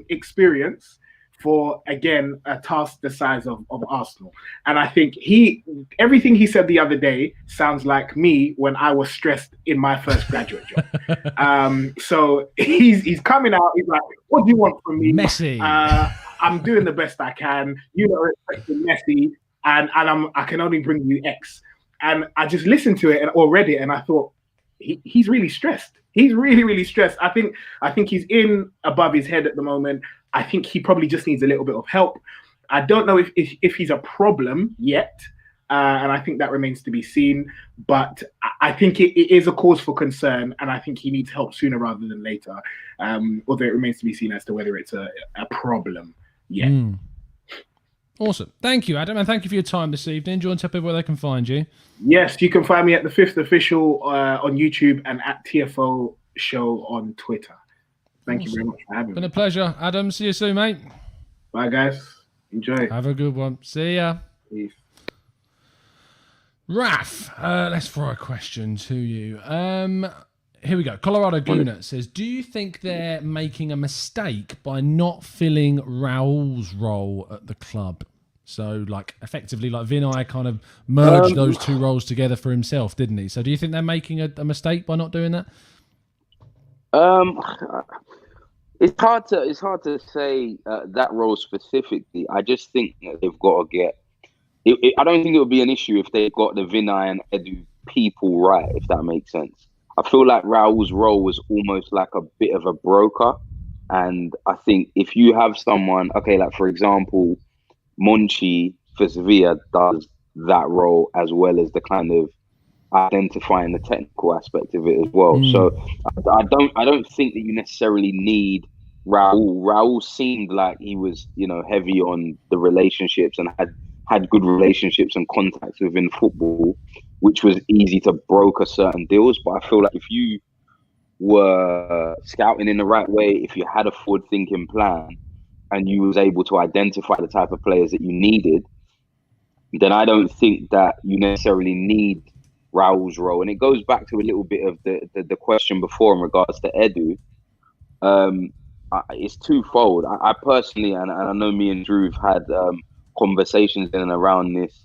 experience for, again, a task the size of Arsenal. And I think everything he said the other day sounds like me when I was stressed in my first graduate job. So he's coming out, he's like, what do you want from me? Messy. I'm doing the best I can. You know, expecting Messi, and I can only bring you X. And I just listened to it or read it, and I thought, he's really stressed. He's really, really stressed. I think he's in above his head at the moment. I think he probably just needs a little bit of help. I don't know if he's a problem yet, and I think that remains to be seen. But I think it is a cause for concern, and I think he needs help sooner rather than later. Although it remains to be seen as to whether it's a problem yet. Awesome. Thank you, Adam, and thank you for your time this evening. Do you want to tell people where they can find you? Yes, you can find me at the Fifth Official on YouTube and at TFO Show on Twitter. Thank you very much for having me. Been a pleasure, Adam. See you soon, mate. Bye, guys. Enjoy. Have a good one. See ya. Peace. Raph, let's throw a question to you. Here we go. Colorado Guna says, do you think they're making a mistake by not filling Raul's role at the club? So, like, effectively, like Vinay kind of merged those two roles together for himself, didn't he? So do you think they're making a mistake by not doing that? It's hard to say that role specifically. I just think that they've got to get. I don't think it would be an issue if they got the Vinay and Edu people right, if that makes sense. I feel like Raul's role was almost like a bit of a broker, and I think if you have someone, okay, like for example, Monchi for Sevilla does that role, as well as the kind of identifying the technical aspect of it as well. So I don't think that you necessarily need Raul. Raul seemed like he was, heavy on the relationships and had good relationships and contacts within football, which was easy to broker certain deals. But I feel like if you were scouting in the right way, if you had a forward-thinking plan, and you was able to identify the type of players that you needed, then I don't think that you necessarily need Raul's role. And it goes back to a little bit of the question before in regards to Edu. It's twofold. I personally, and I know me and Drew have had conversations in and around this,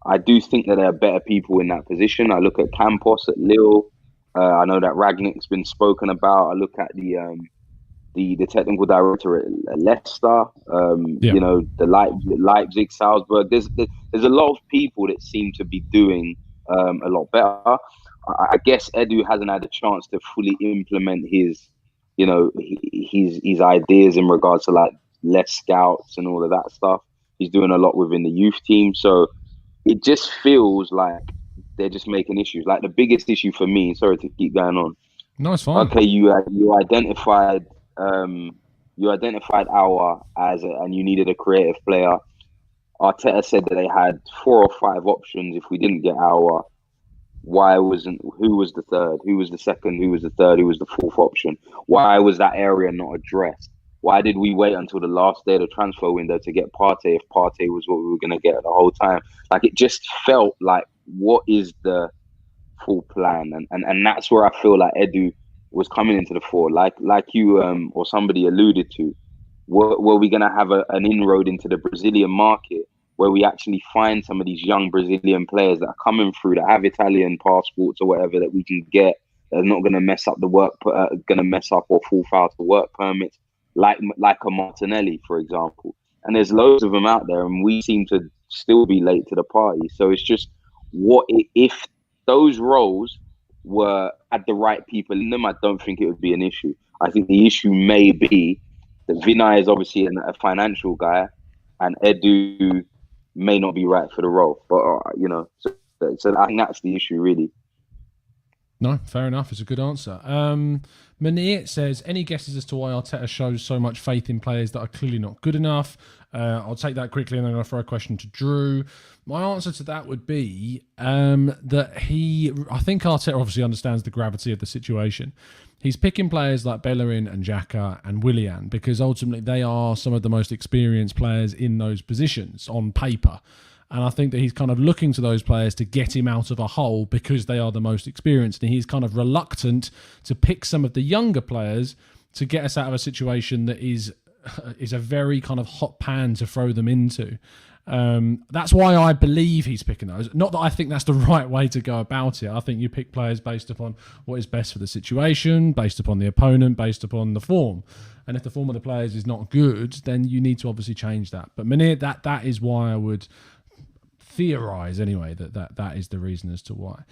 I do think that there are better people in that position. I look at Campos at Lille. I know that Ragnick's been spoken about. I look at the technical director at Leicester, the Leipzig, Salzburg. There's a lot of people that seem to be doing a lot better. I guess Edu hasn't had a chance to fully implement his ideas in regards to like less scouts and all of that stuff. He's doing a lot within the youth team, so it just feels like they're just making issues. Like the biggest issue for me. Sorry to keep going on. No, it's fine. Okay, you identified Aouar and you needed a creative player. Arteta said that they had 4 or 5 options. If we didn't get Aouar, who was the third? Who was the second? Who was the third? Who was the fourth option? Why was that area not addressed? Why did we wait until the last day of the transfer window to get Partey if Partey was what we were going to get the whole time? Like, it just felt like, what is the full plan? And that's where I feel like Edu was coming into the fore. Like you or somebody alluded to, were we going to have an inroad into the Brazilian market where we actually find some of these young Brazilian players that are coming through that have Italian passports or whatever that we can get, that are not going to mess up or fall foul to work permits, like a Martinelli, for example. And there's loads of them out there, and we seem to still be late to the party. So it's just, what if those roles had the right people in them? I don't think it would be an issue. I think the issue may be that Vinay is obviously a financial guy, and Edu may not be right for the role. But so I think that's the issue, really. No, fair enough. It's a good answer. Manir says, any guesses as to why Arteta shows so much faith in players that are clearly not good enough? I'll take that quickly and then I'll throw a question to Drew. My answer to that would be that I think Arteta obviously understands the gravity of the situation. He's picking players like Bellerin and Xhaka and Willian because ultimately they are some of the most experienced players in those positions on paper. And I think that he's kind of looking to those players to get him out of a hole because they are the most experienced. And he's kind of reluctant to pick some of the younger players to get us out of a situation that is a very kind of hot pan to throw them into. That's why I believe he's picking those. Not that I think that's the right way to go about it. I think you pick players based upon what is best for the situation, based upon the opponent, based upon the form. And if the form of the players is not good, then you need to obviously change that. But Manir, that is why I would theorize anyway that is the reason as to why.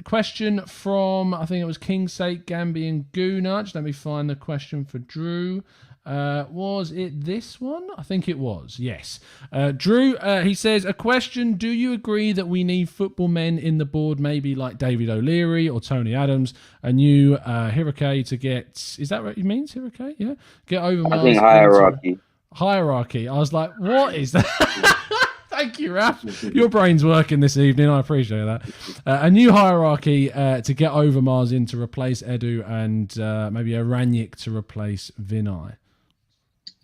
Question from, I think it was Kingsake, Gambian Goonudge. Let me find the question for Drew. Was it this one? I think it was, yes. Drew, he says, a question, do you agree that we need football men in the board, maybe like David O'Leary or Tony Adams, a new hierarchy to get, is that what he means, hierarchy? Yeah? Get over I think hierarchy. Hierarchy. I was like, what is that? Thank you, Raph. Your brain's working this evening. I appreciate that. A new hierarchy to get Overmars in to replace Edu and maybe a Ranić to replace Vinay.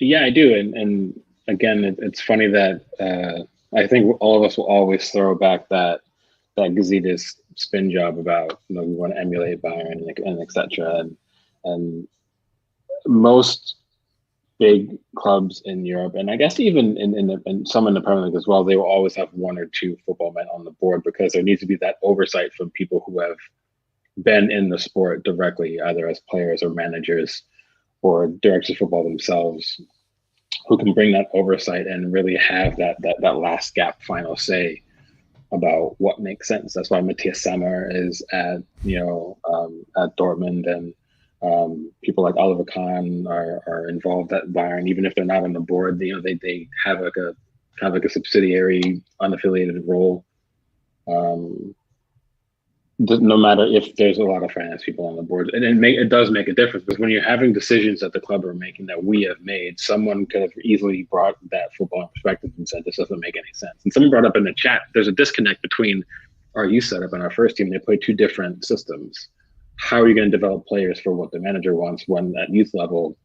Yeah, I do. And again, it's funny that I think all of us will always throw back that Gazidis spin job about, we want to emulate Bayern and et cetera. And most big clubs in Europe, and I guess even in some in the Premier League as well, they will always have 1 or 2 football men on the board because there needs to be that oversight from people who have been in the sport directly, either as players or managers or directors of football themselves, who can bring that oversight and really have that last gap final say about what makes sense. That's why Matthias Sammer is at Dortmund, and people like Oliver Kahn are involved at Bayern, even if they're not on the board. They have like a kind of like a subsidiary, unaffiliated role. No matter if there's a lot of finance people on the board, and it does make a difference, because when you're having decisions that the club are making that we have made, someone could have easily brought that football perspective and said this doesn't make any sense. And someone brought up in the chat, there's a disconnect between our youth setup and our first team. They play two different systems. How are you going to develop players for what the manager wants when at youth level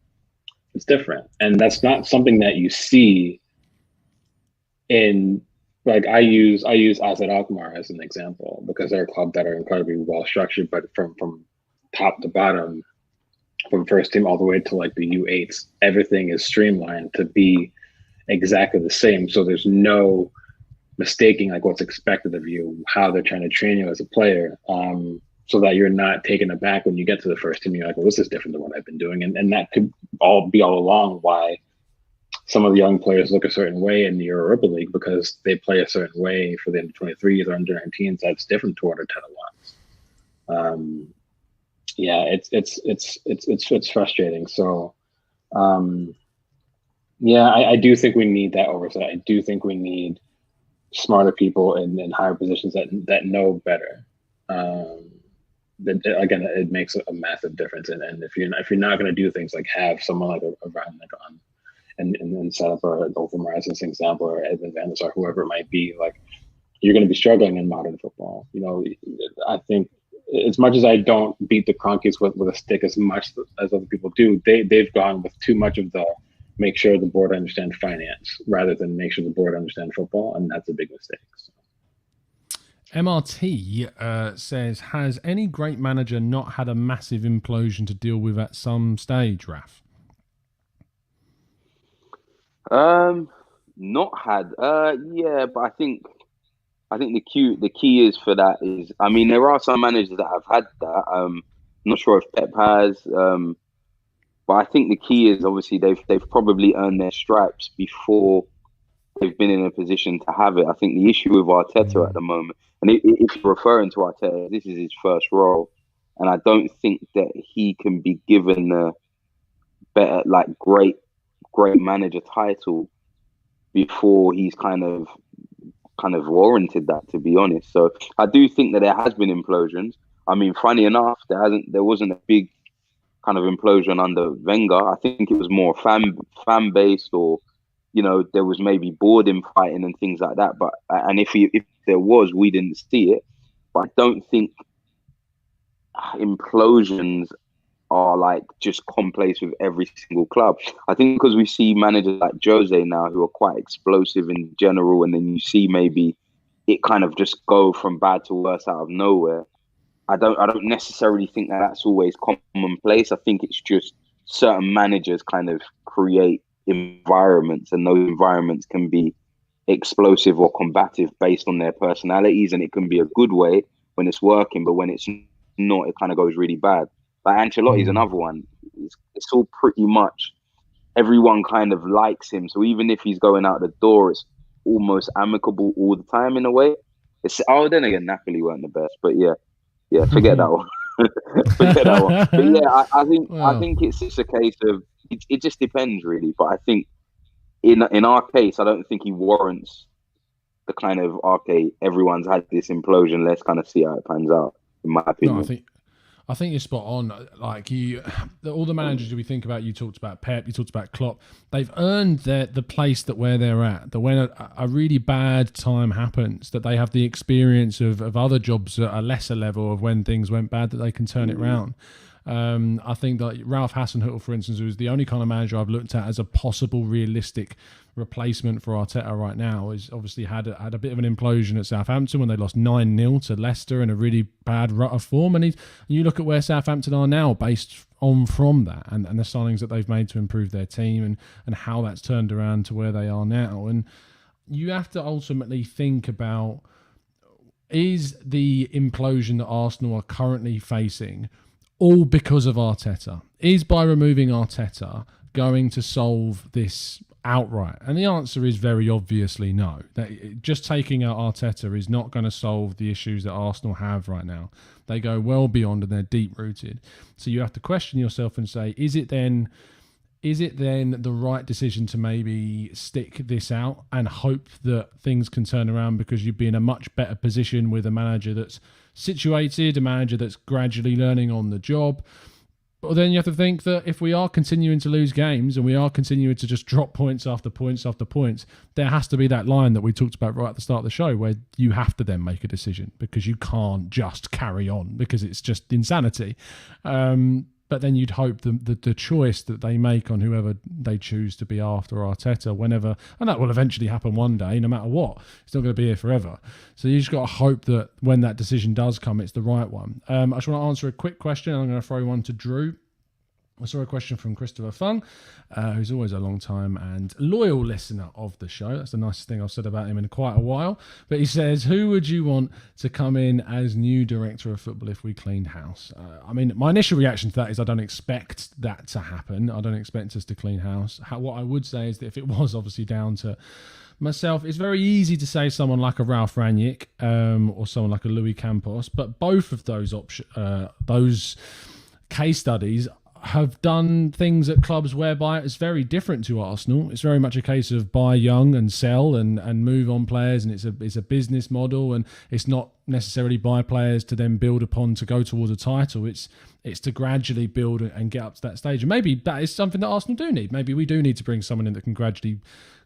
it's different? And that's not something that you see in, like, I use Azad Alkmaar as an example, because they're a club that are incredibly well structured, but from top to bottom, from first team all the way to like the U8s, everything is streamlined to be exactly the same. So there's no mistaking like what's expected of you, how they're trying to train you as a player, so that you're not taken aback when you get to the first team. You're like, well, this is different than what I've been doing. And that could all along why some of the young players look a certain way in the Europa League, because they play a certain way for the under-23s or under-19s that's different to what Arteta wants. Yeah, it's frustrating. So, yeah, I do think we need that oversight. I do think we need smarter people in higher positions that know better. Again, it makes a massive difference. And if you're not going to do things like have someone like a Rangnick on, and set up an Overmars as an example, or Edwin van der Sar, whoever it might be, like, you're going to be struggling in modern football. You know, I think as much as I don't beat the Cronkies with a stick as much as other people do, they've gone with too much of the make sure the board understand finance rather than make sure the board understand football, and that's a big mistake. So. MRT says, has any great manager not had a massive implosion to deal with at some stage, Raph? Not had. Yeah, but I think the key is for that is, I mean, there are some managers that have had that. I'm not sure if Pep has. But I think the key is, obviously they've probably earned their stripes before they've been in a position to have it. I think the issue with Arteta at the moment, and if you're referring to Arteta, this is his first role, and I don't think that he can be given the better, like, great manager title before he's kind of warranted that, to be honest. So I do think that there has been implosions. I mean, funny enough, there wasn't a big kind of implosion under Wenger. I think it was more fan based, or, you know, there was maybe board infighting and things like that. But and if there was, we didn't see it. But I don't think implosions are like just commonplace with every single club. I think because we see managers like Jose now who are quite explosive in general, and then you see maybe it kind of just go from bad to worse out of nowhere. I don't necessarily think that that's always commonplace. I think it's just certain managers kind of create environments, and those environments can be explosive or combative based on their personalities, and it can be a good way when it's working, but when it's not, it kind of goes really bad. Like Ancelotti's another one. It's all pretty much, everyone kind of likes him. So even if he's going out the door, it's almost amicable all the time in a way. Then again, Napoli weren't the best, but yeah, forget that one. Forget that one. But yeah, I think it's just a case of it just depends really. But I think in our case, I don't think he warrants the kind of, okay, everyone's had this implosion, let's kind of see how it pans out. In my opinion. No, I think you're spot on. Like, all the managers we think about, you talked about Pep, you talked about Klopp, they've earned the place where they're at. That when a really bad time happens, that they have the experience of other jobs at a lesser level of when things went bad, that they can turn it round. I think that Ralph Hasenhüttl, for instance, who is the only kind of manager I've looked at as a possible realistic replacement for Arteta right now, has obviously had a bit of an implosion at Southampton when they lost 9-0 to Leicester in a really bad rut of form. And you look at where Southampton are now based on from that, and the signings that they've made to improve their team, and how that's turned around to where they are now. And you have to ultimately think about, is the implosion that Arsenal are currently facing all because of Arteta? Is by removing Arteta going to solve this outright? And the answer is very obviously no. That just taking out Arteta is not going to solve the issues that Arsenal have right now. They go well beyond, and they're deep rooted. So you have to question yourself and say, is it then is it then the right decision to maybe stick this out and hope that things can turn around because you'd be in a much better position with a manager that's situated, a manager that's gradually learning on the job? But then you have to think that if we are continuing to lose games and we are continuing to just drop points after points after points, there has to be that line that we talked about right at the start of the show where you have to then make a decision because you can't just carry on because it's just insanity. But then you'd hope the choice that they make on whoever they choose to be after Arteta, whenever, and that will eventually happen one day, no matter what. It's not going to be here forever. So you just got to hope that when that decision does come, it's the right one. I just want to answer a quick question. I'm going to throw one to Drew. I saw a question from Christopher Fung, who's always a long time and loyal listener of the show. That's the nicest thing I've said about him in quite a while. But he says, who would you want to come in as new director of football if we cleaned house? I mean, my initial reaction to that is I don't expect that to happen. I don't expect us to clean house. What I would say is that if it was obviously down to myself, it's very easy to say someone like a Ralph Rangnick or someone like a Louis Campos. But both of those those case studies have done things at clubs whereby it's very different to Arsenal. It's very much a case of buy young and sell and move on players, and it's a business model, and it's not necessarily buy players to then build upon to go towards a title. It's to gradually build and get up to that stage. And maybe that is something that Arsenal do need. Maybe we do need to bring someone in that can gradually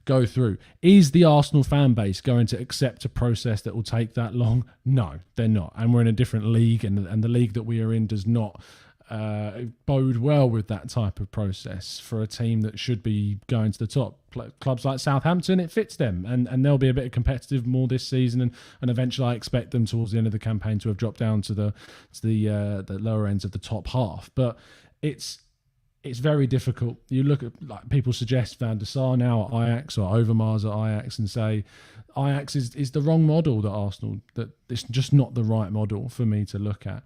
go through. Is the Arsenal fan base going to accept a process that will take that long? No, they're not. And we're in a different league, and the league that we are in does not bode well with that type of process for a team that should be going to the top. Clubs like Southampton, it fits them, and they'll be a bit competitive more this season, and eventually I expect them towards the end of the campaign to have dropped down to the lower ends of the top half. But it's very difficult. You look at, like, people suggest Van der Sar now at Ajax or Overmars at Ajax and say Ajax is the wrong model that Arsenal, that it's just not the right model for me to look at.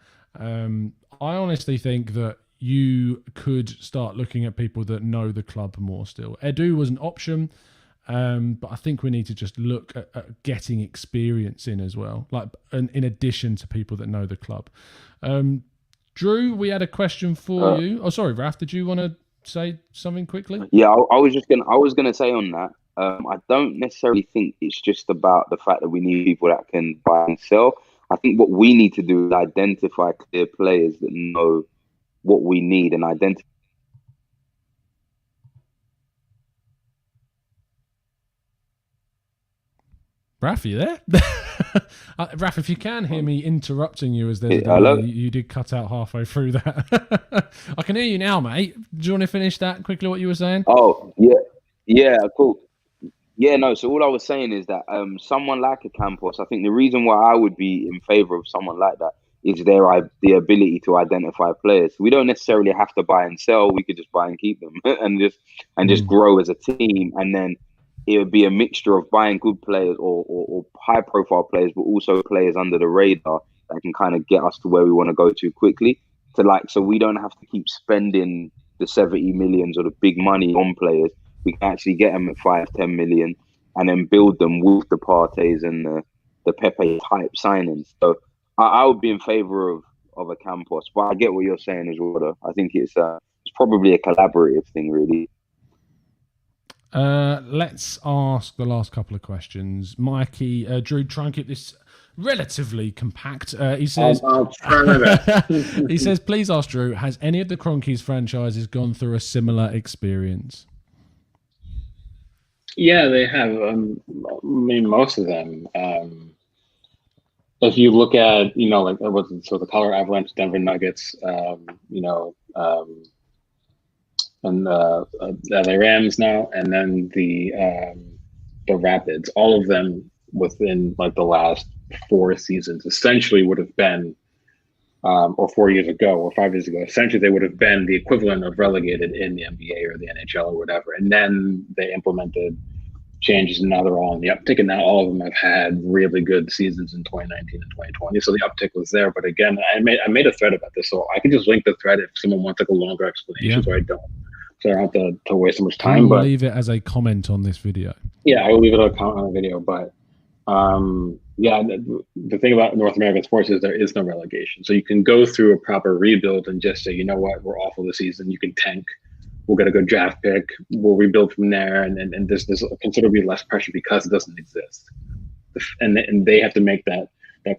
I honestly think that you could start looking at people that know the club more still. Edu was an option, but I think we need to just look at getting experience in as well, like in addition to people that know the club. Drew, we had a question for you. Oh, sorry, Raph, did you want to say something quickly? Yeah, I was gonna say on that. I don't necessarily think it's just about the fact that we need people that can buy and sell. I think what we need to do is identify clear players that know what we need and identify. Raph, are you there? Raph, if you can hear me interrupting you as there's you did cut out halfway through that. I can hear you now, mate. Do you want to finish that quickly, what you were saying? Oh, yeah. Yeah, cool. Yeah, no, so all I was saying is that someone like a Campos, I think the reason why I would be in favour of someone like that is the ability to identify players. We don't necessarily have to buy and sell. We could just buy and keep them and just grow as a team. And then it would be a mixture of buying good players or high profile players, but also players under the radar that can kind of get us to where we want to go to quickly. So we don't have to keep spending the 70 millions or the big money on players. We can actually get them at 5-10 million and then build them with the Partey's and the Pepe type signings. So I would be in favour of a Campos, but I get what you're saying as well, though. I think it's probably a collaborative thing, really. Let's ask the last couple of questions. Mikey, Drew, try and keep this relatively compact. He says, I'll try my best. He says, please ask Drew, has any of the Kroenkes franchises gone through a similar experience? Yeah, they have. I mean, most of them. If you look at, like the Colorado Avalanche, Denver Nuggets, and the LA Rams now, and then the Rapids, all of them within like the last 4 seasons essentially would have been, or 4 years ago or 5 years ago, essentially they would have been the equivalent of relegated in the NBA or the NHL or whatever. And then they implemented changes, and now they're all in the uptick, and now all of them have had really good seasons in 2019 and 2020. So the uptick was there. But again, I made a thread about this, so I can just link the thread if someone wants like a longer explanation, so I don't have to waste so much time. But leave it as a comment on this video. Yeah, I will leave it as a comment on the video. But the thing about North American sports is there is no relegation. So you can go through a proper rebuild and just say, you know what, we're awful this season. You can tank we'll get a good draft pick, we'll rebuild from there, and there's considerably less pressure because it doesn't exist. And they have to make that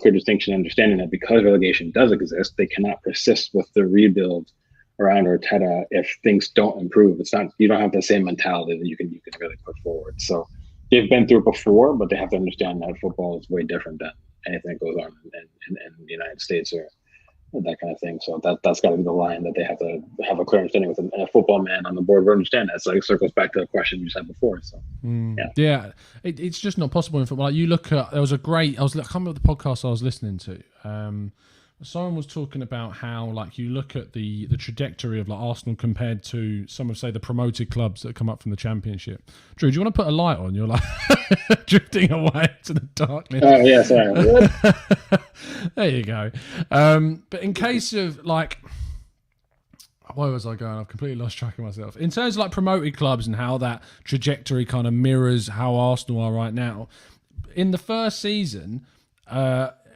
clear distinction, understanding that because relegation does exist, they cannot persist with the rebuild around Arteta if things don't improve. It's not, you don't have the same mentality that you can really put forward. So they've been through it before, but they have to understand that football is way different than anything that goes on in the United States or that kind of thing. So that's got to be the line that they have to have a clear understanding with, and a football man on the board will understand that. So it circles back to the question you said before. So yeah, it's just not possible in football. Like, you look at, there was a great, I can't remember the podcast I was listening to. Someone was talking about how, like, you look at the trajectory of, like, Arsenal compared to some of, say, the promoted clubs that come up from the Championship. Drew, do you want to put a light on? You're like drifting away to the darkness. Oh yeah, sorry. There you go. But in case of, like, where was I going? I've completely lost track of myself. In terms of, like, promoted clubs and how that trajectory kind of mirrors how Arsenal are right now. In the first season,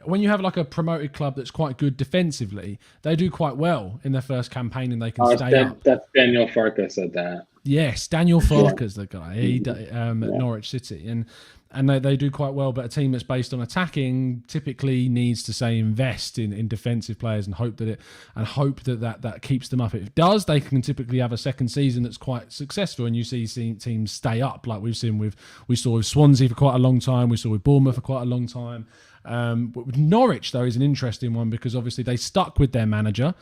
when you have, like, a promoted club that's quite good defensively, they do quite well in their first campaign and they can stay up. That's Daniel Farke said that. Yes, Daniel Farke's the guy at Norwich City. And they do quite well, but a team that's based on attacking typically needs to, say, invest in defensive players and hope that keeps them up. If it does, they can typically have a second season that's quite successful, and you see teams stay up, like we saw with Swansea for quite a long time, we saw with Bournemouth for quite a long time. But with Norwich, though, is an interesting one because obviously they stuck with their manager.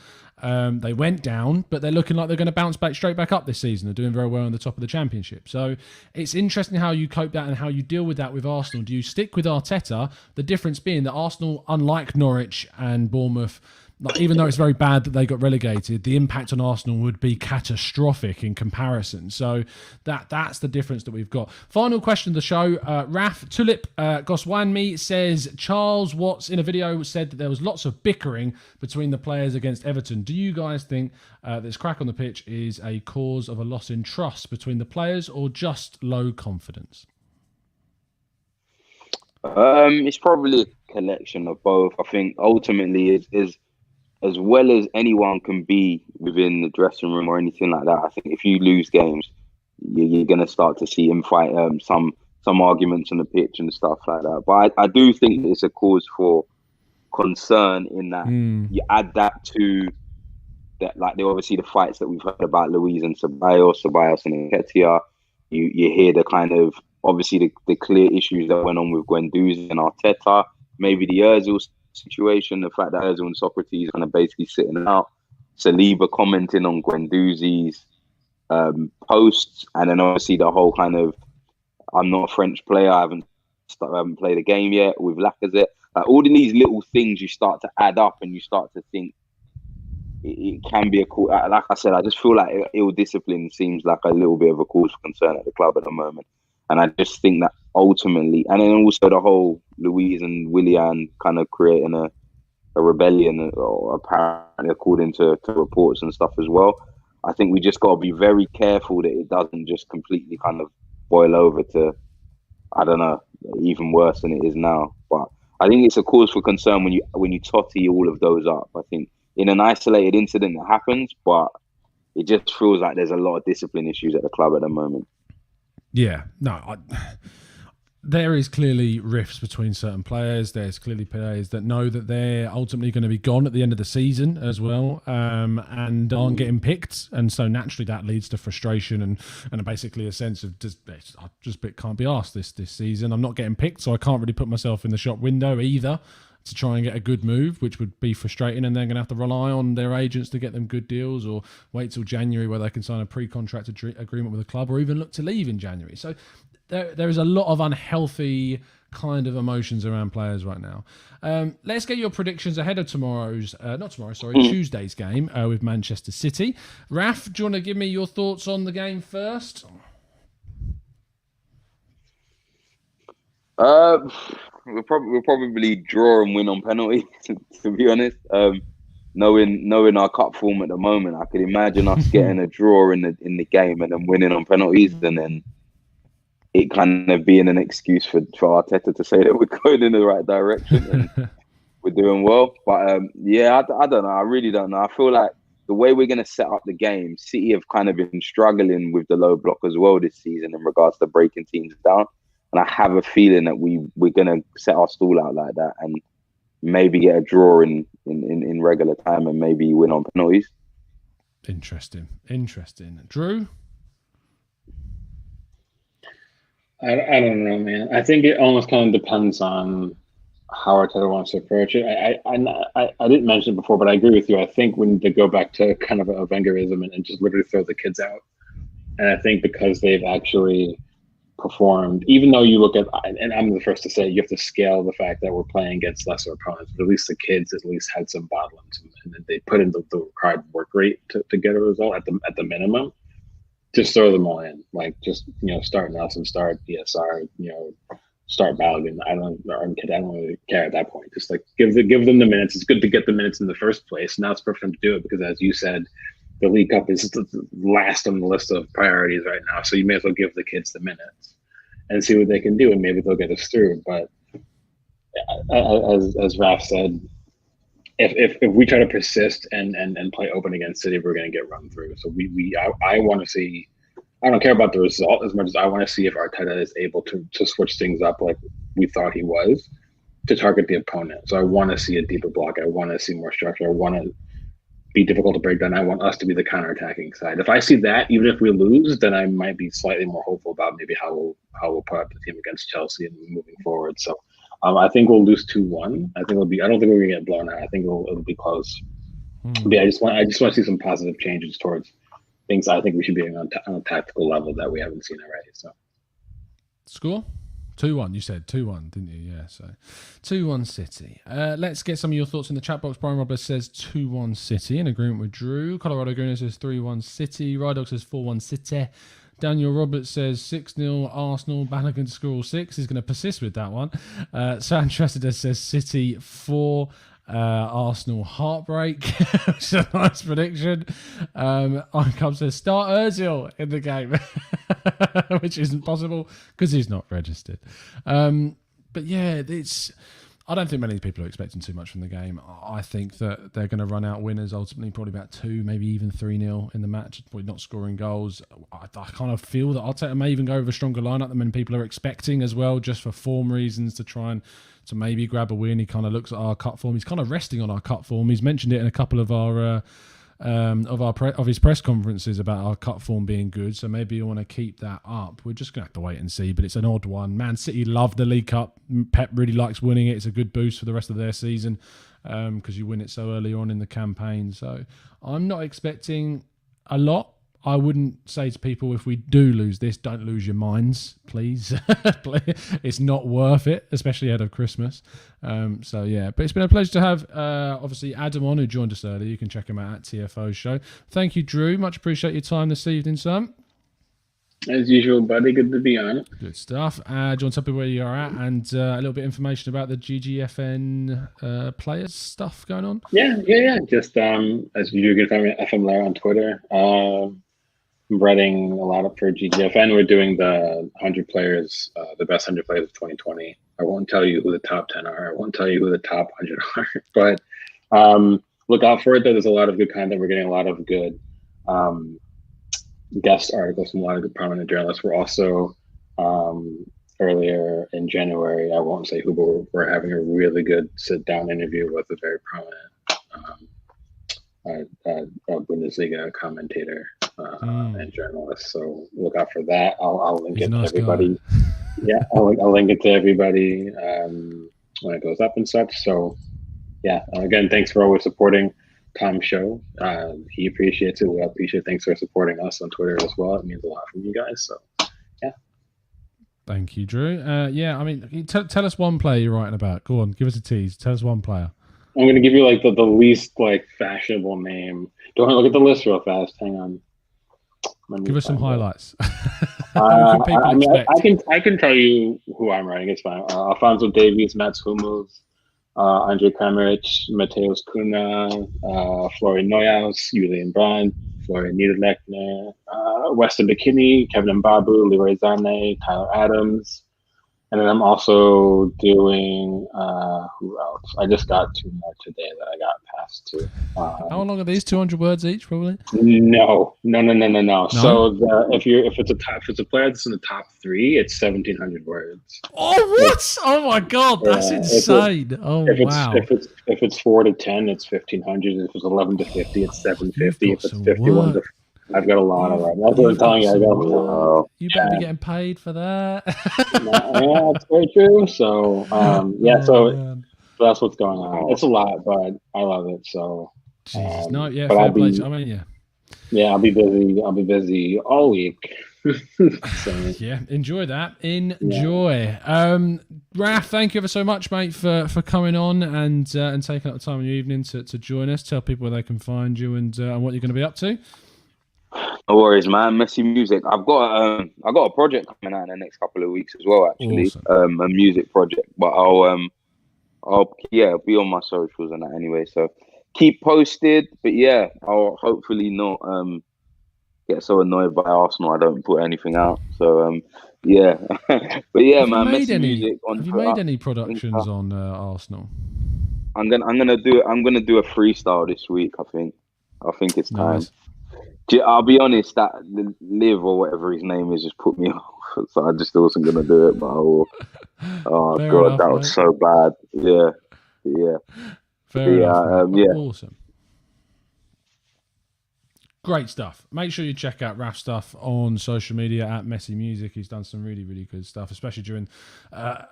They went down, but they're looking like they're going to bounce straight back up this season. They're doing very well on the top of the Championship. So it's interesting how you cope that and how you deal with that with Arsenal. Do you stick with Arteta? The difference being that Arsenal, unlike Norwich and Bournemouth, like, even though it's very bad that they got relegated, the impact on Arsenal would be catastrophic in comparison. So that's the difference that we've got. Final question of the show. Raph Tulip Goswanmi says, Charles Watts in a video said that there was lots of bickering between the players against Everton. Do you guys think this crack on the pitch is a cause of a loss in trust between the players or just low confidence? It's probably a collection of both. I think ultimately is as well as anyone can be within the dressing room or anything like that. I think if you lose games, you're going to start to see him fight some arguments on the pitch and stuff like that. But I do think it's a cause for concern in that you add that to that, like obviously the fights that we've heard about Luiz and Ceballos and Nketiah. You hear the kind of obviously the clear issues that went on with Guendouzi and Arteta, maybe the Ozil situation, the fact that Ozil and Socrates are kind of basically sitting out, Saliba commenting on Guendouzi's posts, and then obviously the whole kind of I'm not a French player, I haven't played a game yet with Lacazette. Like, all of these little things you start to add up and you start to think it can be a cause. Like I said, I just feel like ill discipline seems like a little bit of a cause for concern at the club at the moment. And I just think that ultimately, and then also the whole Luiz and Willian kind of creating a rebellion, or apparently according to reports and stuff as well. I think we just got to be very careful that it doesn't just completely kind of boil over to, I don't know, even worse than it is now. But I think it's a cause for concern when you totty all of those up. I think in an isolated incident that happens, but it just feels like there's a lot of discipline issues at the club at the moment. Yeah, no, there is clearly rifts between certain players. There's clearly players that know that they're ultimately going to be gone at the end of the season as well, and aren't getting picked. And so naturally that leads to frustration and basically a sense of I just can't be asked this season. I'm not getting picked, so I can't really put myself in the shop window either to try and get a good move, which would be frustrating, and they're going to have to rely on their agents to get them good deals, or wait till January where they can sign a pre-contract agreement with the club, or even look to leave in January. So there is a lot of unhealthy kind of emotions around players right now. Let's get your predictions ahead of Tuesday's game with Manchester City. Raph, do you want to give me your thoughts on the game first? We'll probably draw and win on penalty, to be honest. Knowing our cup form at the moment, I could imagine us getting a draw in the game and then winning on penalties, and then it kind of being an excuse for Arteta to say that we're going in the right direction and we're doing well. But I don't know. I really don't know. I feel like the way we're going to set up the game, City have kind of been struggling with the low block as well this season in regards to breaking teams down. And I have a feeling that we're going to set our stall out like that and maybe get a draw in regular time and maybe win on penalties. Interesting. Drew? I don't know, man. I think it almost kind of depends on how Arteta wants to approach it. I didn't mention it before, but I agree with you. I think we need to go back to kind of a Wengerism and just literally throw the kids out. And I think because they've actually performed, even though you look at, and I'm the first to say, you have to scale the fact that we're playing against lesser opponents, but at least the kids at least had some bottoms, and they put in the required work rate to get a result at the minimum. Just throw them all in, like just start Nelson, start ESR, start Balogun. I don't really care at that point. Just like give them the minutes. It's good to get the minutes in the first place. Now it's perfect time to do it because, as you said, the League Cup is the last on the list of priorities right now. So you may as well give the kids the minutes and see what they can do, and maybe they'll get us through. But as Raph said, if we try to persist and play open against City, we're going to get run through. So I want to see. I don't care about the result as much as I want to see if Arteta is able to switch things up like we thought he was to target the opponent. So I want to see a deeper block. I want to see more structure. I want to be difficult to break down. I want us to be the counterattacking side. If I see that, even if we lose, then I might be slightly more hopeful about maybe how we'll put up the team against Chelsea and moving forward. So I think we'll lose 2-1. I don't think we're gonna get blown out. I think it'll be close. But yeah, I just want to see some positive changes towards things I think we should be doing on a tactical level that we haven't seen already. So score 2-1. You said 2-1, didn't you? Yeah. So 2-1 City. Let's get some of your thoughts in the chat box. Brian Robles says 2-1 City, in agreement with Drew. Colorado Gooner says 3-1 City. Rydog says 4-1 City. Daniel Roberts says 6-0 Arsenal. Balogun to score all 6. He's going to persist with that one. Sanchez says City 4. Arsenal heartbreak, which is a nice prediction. Icom says start Ozil in the game, which isn't possible because he's not registered. But yeah, I don't think many people are expecting too much from the game. I think that they're going to run out winners ultimately, probably about 2, maybe even 3-0 in the match, probably not scoring goals. I kind of feel that Arteta may even go with a stronger lineup than many people are expecting as well, just for form reasons, to try and to maybe grab a win. He kind of looks at our cut form. He's kind of resting on our cut form. He's mentioned it in a couple of our of his press conferences about our cut form being good, so maybe you want to keep that up. We're just going to have to wait and see, but it's an odd one. Man City love the League Cup. Pep really likes winning it. It's a good boost for the rest of their season because you win it so early on in the campaign. So I'm not expecting a lot. I wouldn't say to people, if we do lose this, don't lose your minds, please. It's not worth it, especially ahead of Christmas. So, yeah. But it's been a pleasure to have, obviously, Adam on, who joined us earlier. You can check him out at TFO Show. Thank you, Drew. Much appreciate your time this evening, son. As usual, buddy. Good to be on. Good stuff. Do you want to tell people where you are at and a little bit of information about the GGFN players stuff going on? Yeah. Just as usual, you can find me at FM Lair on Twitter. I'm writing a lot up for GGFN. We're doing the 100 players, the best 100 players of 2020. I won't tell you who the top 10 are. I won't tell you who the top 100 are. But look out for it. There's a lot of good content. We're getting a lot of good guest articles from a lot of good prominent journalists. We're also earlier in January, I won't say who, but we're having a really good sit-down interview with a very prominent Bundesliga commentator and journalist. So look out for that. I'll link it to everybody. Yeah, I'll link it to everybody when it goes up and such. So yeah, again, thanks for always supporting Tom's show. He appreciates it. We appreciate it. Thanks for supporting us on Twitter as well. It means a lot from you guys. So yeah. Thank you, Drew. Yeah, I mean, tell us one player you're writing about. Go on, give us a tease. Tell us one player. I'm going to give you like the least like fashionable name. Do you want to look at the list real fast? Hang on. Give us some highlights. I can tell you who I'm writing. It's fine. Alfonso Davies, Mats Hummels, Andre Kramaric, Mateusz Kuna, Florian Neuhaus, Julian Brandt, Florian Niederlechner, Weston McKennie, Kevin Mbabu, Leroy Sané, Tyler Adams, And then I'm also doing who else? I just got 2 more today that I got passed to. How long are these? 200 words each, probably. No. No? So if it's a player that's in the top 3, it's 1,700 words. Oh what? Oh my god, that's insane. Wow. If it's 4 to 10, it's 1,500. If it's 11 to 50, it's 750. If it's 51 to, I've got a lot of them. That's what I'm telling you. You better be getting paid for that. Yeah, it's very true. So so that's what's going on. It's a lot, but I love it. So Jesus, no, yeah, but fair play. I mean, yeah. Yeah, I'll be busy. I'll be busy all week. So, yeah, enjoy that. Enjoy. Raph, thank you ever so much, mate, for coming on and taking up the time in your evening to join us. Tell people where they can find you and what you're going to be up to. No worries, man. Messy Music. I've got a project coming out in the next couple of weeks as well. Actually, awesome. A music project. But I'll be on my socials and that anyway. So keep posted. But yeah, I'll hopefully not get so annoyed by Arsenal I don't put anything out. So yeah, but yeah, man. Messy Music. Have you made any productions on Arsenal? I'm gonna do a freestyle this week. I think it's time. Nice. I'll be honest, that Liv or whatever his name is just put me off, so I just wasn't gonna do it. But oh Fair god, enough, that was so bad. Yeah. Fair enough. Yeah. Awesome. Great stuff. Make sure you check out Raph's stuff on social media at Messy Music. He's done some really, really good stuff, especially during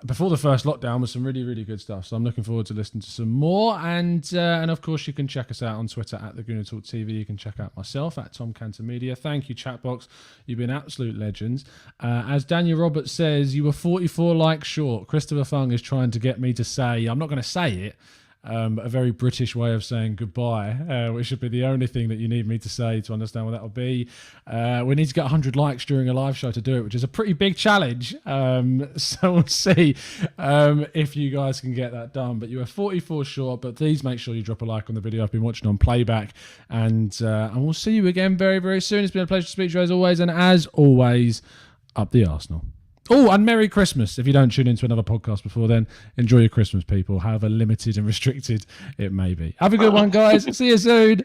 before the first lockdown with some really, really good stuff. So I'm looking forward to listening to some more. And of course, you can check us out on Twitter at The Gooner Talk TV. You can check out myself at Tom Cantor Media. Thank you, Chatbox. You've been absolute legends. As Daniel Roberts says, you were 44 likes short. Christopher Fung is trying to get me to say, I'm not going to say it, but a very British way of saying goodbye, which should be the only thing that you need me to say to understand what that will be. We need to get 100 likes during a live show to do it, which is a pretty big challenge. So we'll see if you guys can get that done. But you are 44 short, but please make sure you drop a like on the video. I've been watching on playback, and we'll see you again very, very soon. It's been a pleasure to speak to you as always, and as always, up the Arsenal. Oh, and Merry Christmas. If you don't tune into another podcast before then, enjoy your Christmas, people, however limited and restricted it may be. Have a good one, guys. See you soon.